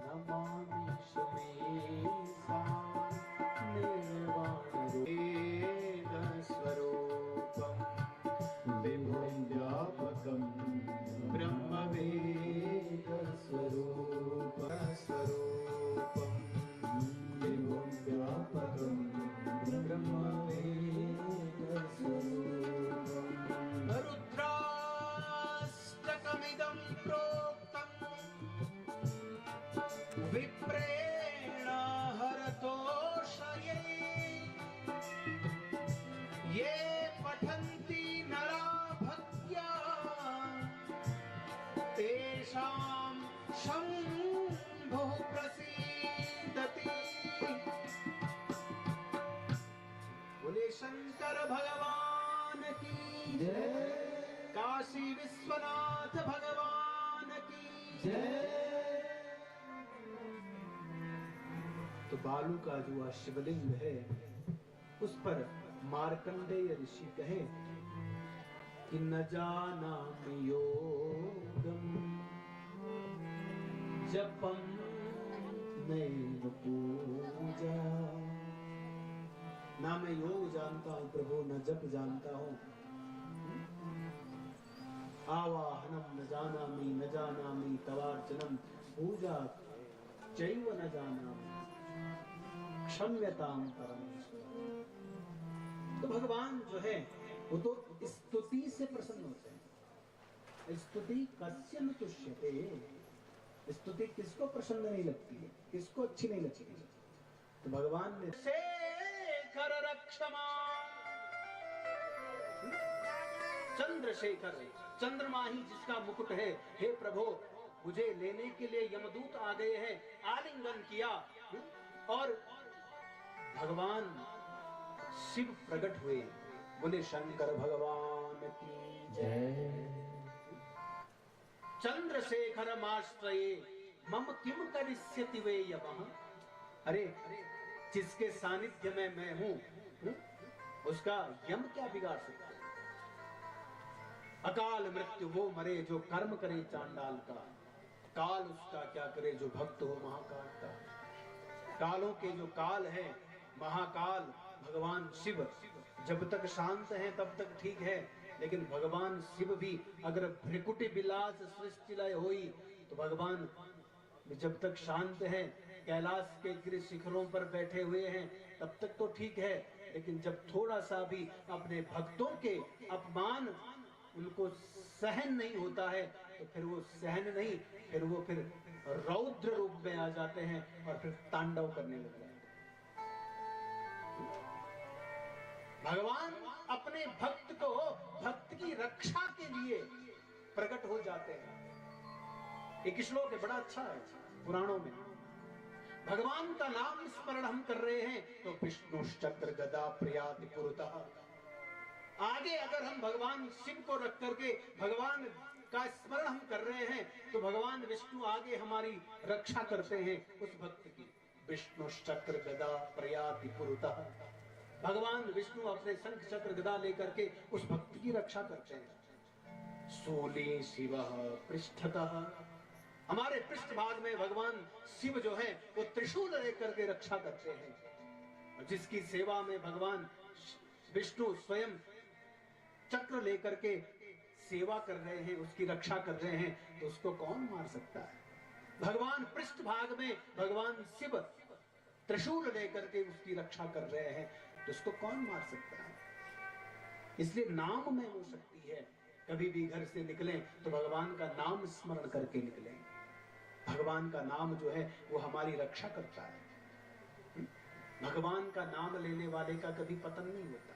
नमामि शमीशां निर्वाणवेदस्वरूपं, विभुं व्यापकं ब्रह्मवेदस्वरूपं, विभुं व्यापकं ब्रह्मवेदस्वरूपम्। रुद्राष्टकमिदं प्रोक्तम् विप्रेण हरतोषये, ये पठन्ति नरा भक्त्या तेषां शम्भुः प्रसीदति। बोले शंकर भगवान की जय। काशी विश्वनाथ भगवान की जय। तो बालू का जो शिवलिंग है उस पर मार्कंडेय ऋषि कहे कि न जानामि योगम जपम नैव पूजा। ना मैं योग जानता हूं प्रभु, न जप जानता हूं, आवाहनम न जानामि न जानामि तवार्चनम पूजा चैव न जानामि क्षम्यताम परमेश्वर। तो भगवान जो है वो तो स्तुति से प्रसन्न होते हैं। स्तुति कस्य न तुष्यते। स्तुति किसको प्रसन्न नहीं लगती है, किसको अच्छी नहीं लगती है। तो भगवान ने शेखर रक्षमा, चंद्रशेखर, चंद्रमा ही जिसका मुकुट है, हे प्रभु मुझे लेने के लिए यमदूत आ गए हैं। आलिंगन किया और भगवान शिव प्रकट हुए। बोले शंकर भगवान की जय। चंद्रशेखर माश्रये मम किम करिष्यति वे यमः। अरे जिसके सानिध्य में मैं हूं, उसका यम क्या बिगाड़ सकता है। अकाल मृत्यु वो मरे जो कर्म करे चांडाल का, काल उसका क्या करे जो भक्त हो महाकाल का। कालों के जो काल है महाकाल भगवान शिव, जब तक शांत हैं तब तक ठीक है, लेकिन भगवान शिव भी अगर भ्रिकुटि विलास सृष्टि लय होई तो भगवान जब तक शांत हैं, कैलाश के गिर शिखरों पर बैठे हुए हैं तब तक तो ठीक है, लेकिन जब थोड़ा सा भी अपने भक्तों के अपमान उनको सहन नहीं होता है तो फिर वो सहन नहीं, फिर रौद्र रूप में आ जाते हैं और फिर तांडव करने लग जाते हैं। भगवान अपने भक्त को भक्त की रक्षा के लिए प्रकट हो जाते हैं। एक श्लोक है बड़ा अच्छा है पुराणों में। भगवान का नाम स्मरण हम कर रहे हैं तो विष्णु चक्र गदा प्रयाति पुरतः। आगे अगर हम भगवान शिव को रख करके भगवान का स्मरण हम कर रहे हैं तो भगवान विष्णु आगे हमारी रक्षा करते हैं उस भक्त की। विष्णु चक्र गदा प्रयाति पुरतः। भगवान विष्णु अपने शंख चक्र गदा लेकर के उस भक्त की रक्षा करते हैं। सोले शिव पृष्ठतः। हमारे पृष्ठ भाग में भगवान शिव जो है वो त्रिशूल लेकर के रक्षा करते हैं। जिसकी सेवा में भगवान विष्णु स्वयं चक्र लेकर के सेवा कर रहे हैं, उसकी रक्षा कर रहे हैं, तो उसको कौन मार सकता है। भगवान पृष्ठ भाग में भगवान शिव त्रिशूल लेकर के उसकी रक्षा कर रहे हैं तो उसको कौन मार सकता है। इसलिए नाम में वो शक्ति है। कभी भी घर से निकलें तो भगवान का नाम स्मरण करके निकलें। भगवान का नाम जो है वो हमारी रक्षा करता है। भगवान का नाम लेने वाले का कभी पतन नहीं होता।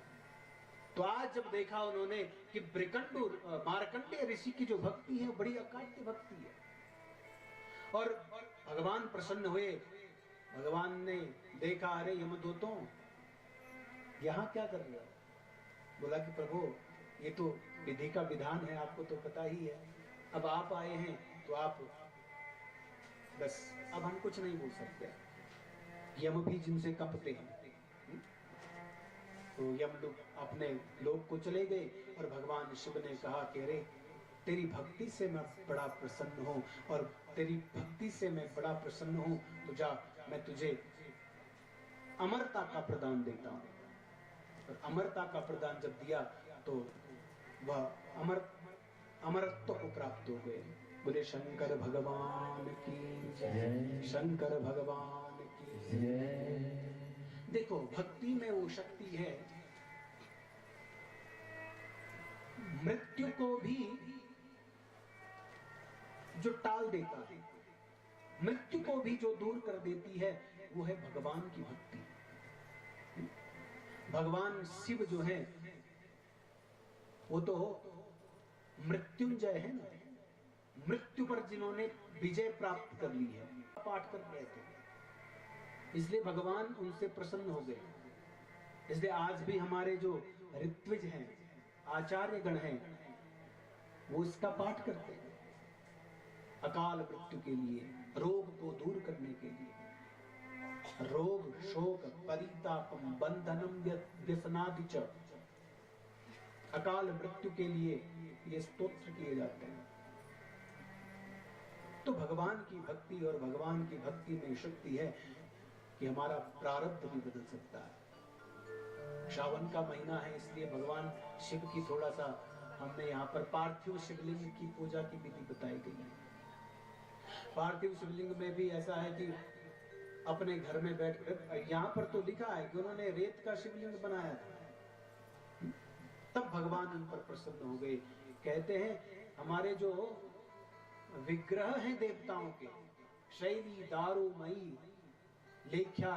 तो आज जब देखा उन्होंने कि ब्रिकंडू मार्कंडेय ऋषि की जो भक्ति है बड़ी अकाट्य भक्ति है और भगवान प्रसन्न हुए। भगवान ने देखा, अरे यमदूतों यहाँ क्या कर रहे हो। बोला कि प्रभु ये तो विधि का विधान है, आपको तो पता ही है। अब आप आए हैं तो आप बस, अब हम कुछ नहीं बोल सकते। यम भी जिनसे कपते हैं। तो यम लोग अपने लोक को चले गए और भगवान शिव ने कहा कि अरे तेरी भक्ति से मैं बड़ा प्रसन्न हूँ और तेरी भक्ति से मैं बड़ा प्रसन्न हूँ, तो जा मैं तुझे अमरता का प्रदान देता हूँ। और अमरता का प्रदान जब दिया तो वह अमरत्व को प्राप्त हो गए। बोले शंकर भगवान की जय। शंकर भगवान की जय। देखो भक्ति में वो शक्ति है, मृत्यु को भी जो टाल देता है, मृत्यु को भी जो दूर कर देती है, वो है भगवान की भक्ति। भगवान शिव जो है वो तो मृत्युंजय है ना। मृत्यु पर जिन्होंने विजय प्राप्त कर ली है, पाठ कर रहे थे, इसलिए भगवान उनसे प्रसन्न हो गए। इसलिए आज भी हमारे जो ऋत्विज हैं, आचार्य गण हैं, वो इसका पाठ करते हैं अकाल मृत्यु के लिए, रोग को दूर करने के लिए। रोग शोक परितापम बंधनम व्यसनादि च, अकाल मृत्यु के लिए ये स्तोत्र किए जाते हैं। तो भगवान की भक्ति और भगवान की भक्ति में शक्ति है कि हमारा प्रारब्ध भी बदल सकता है। श्रावण का महीना है, इसलिए भगवान शिव की थोड़ा सा हमने यहाँ पर पार्थिव शिवलिंग की पूजा की विधि बताई गई है। पार्थिव शिवलिंग में भी ऐसा है कि अपने घर में बैठकर, यहाँ पर तो लिखा है कि उन्होंने रेत का शिवलिंग बनाया था, तब भगवान उन पर प्रसन्न हो गए। कहते हैं हमारे जो विग्रह हैं देवताओं के, शैली दारू मई लेख्या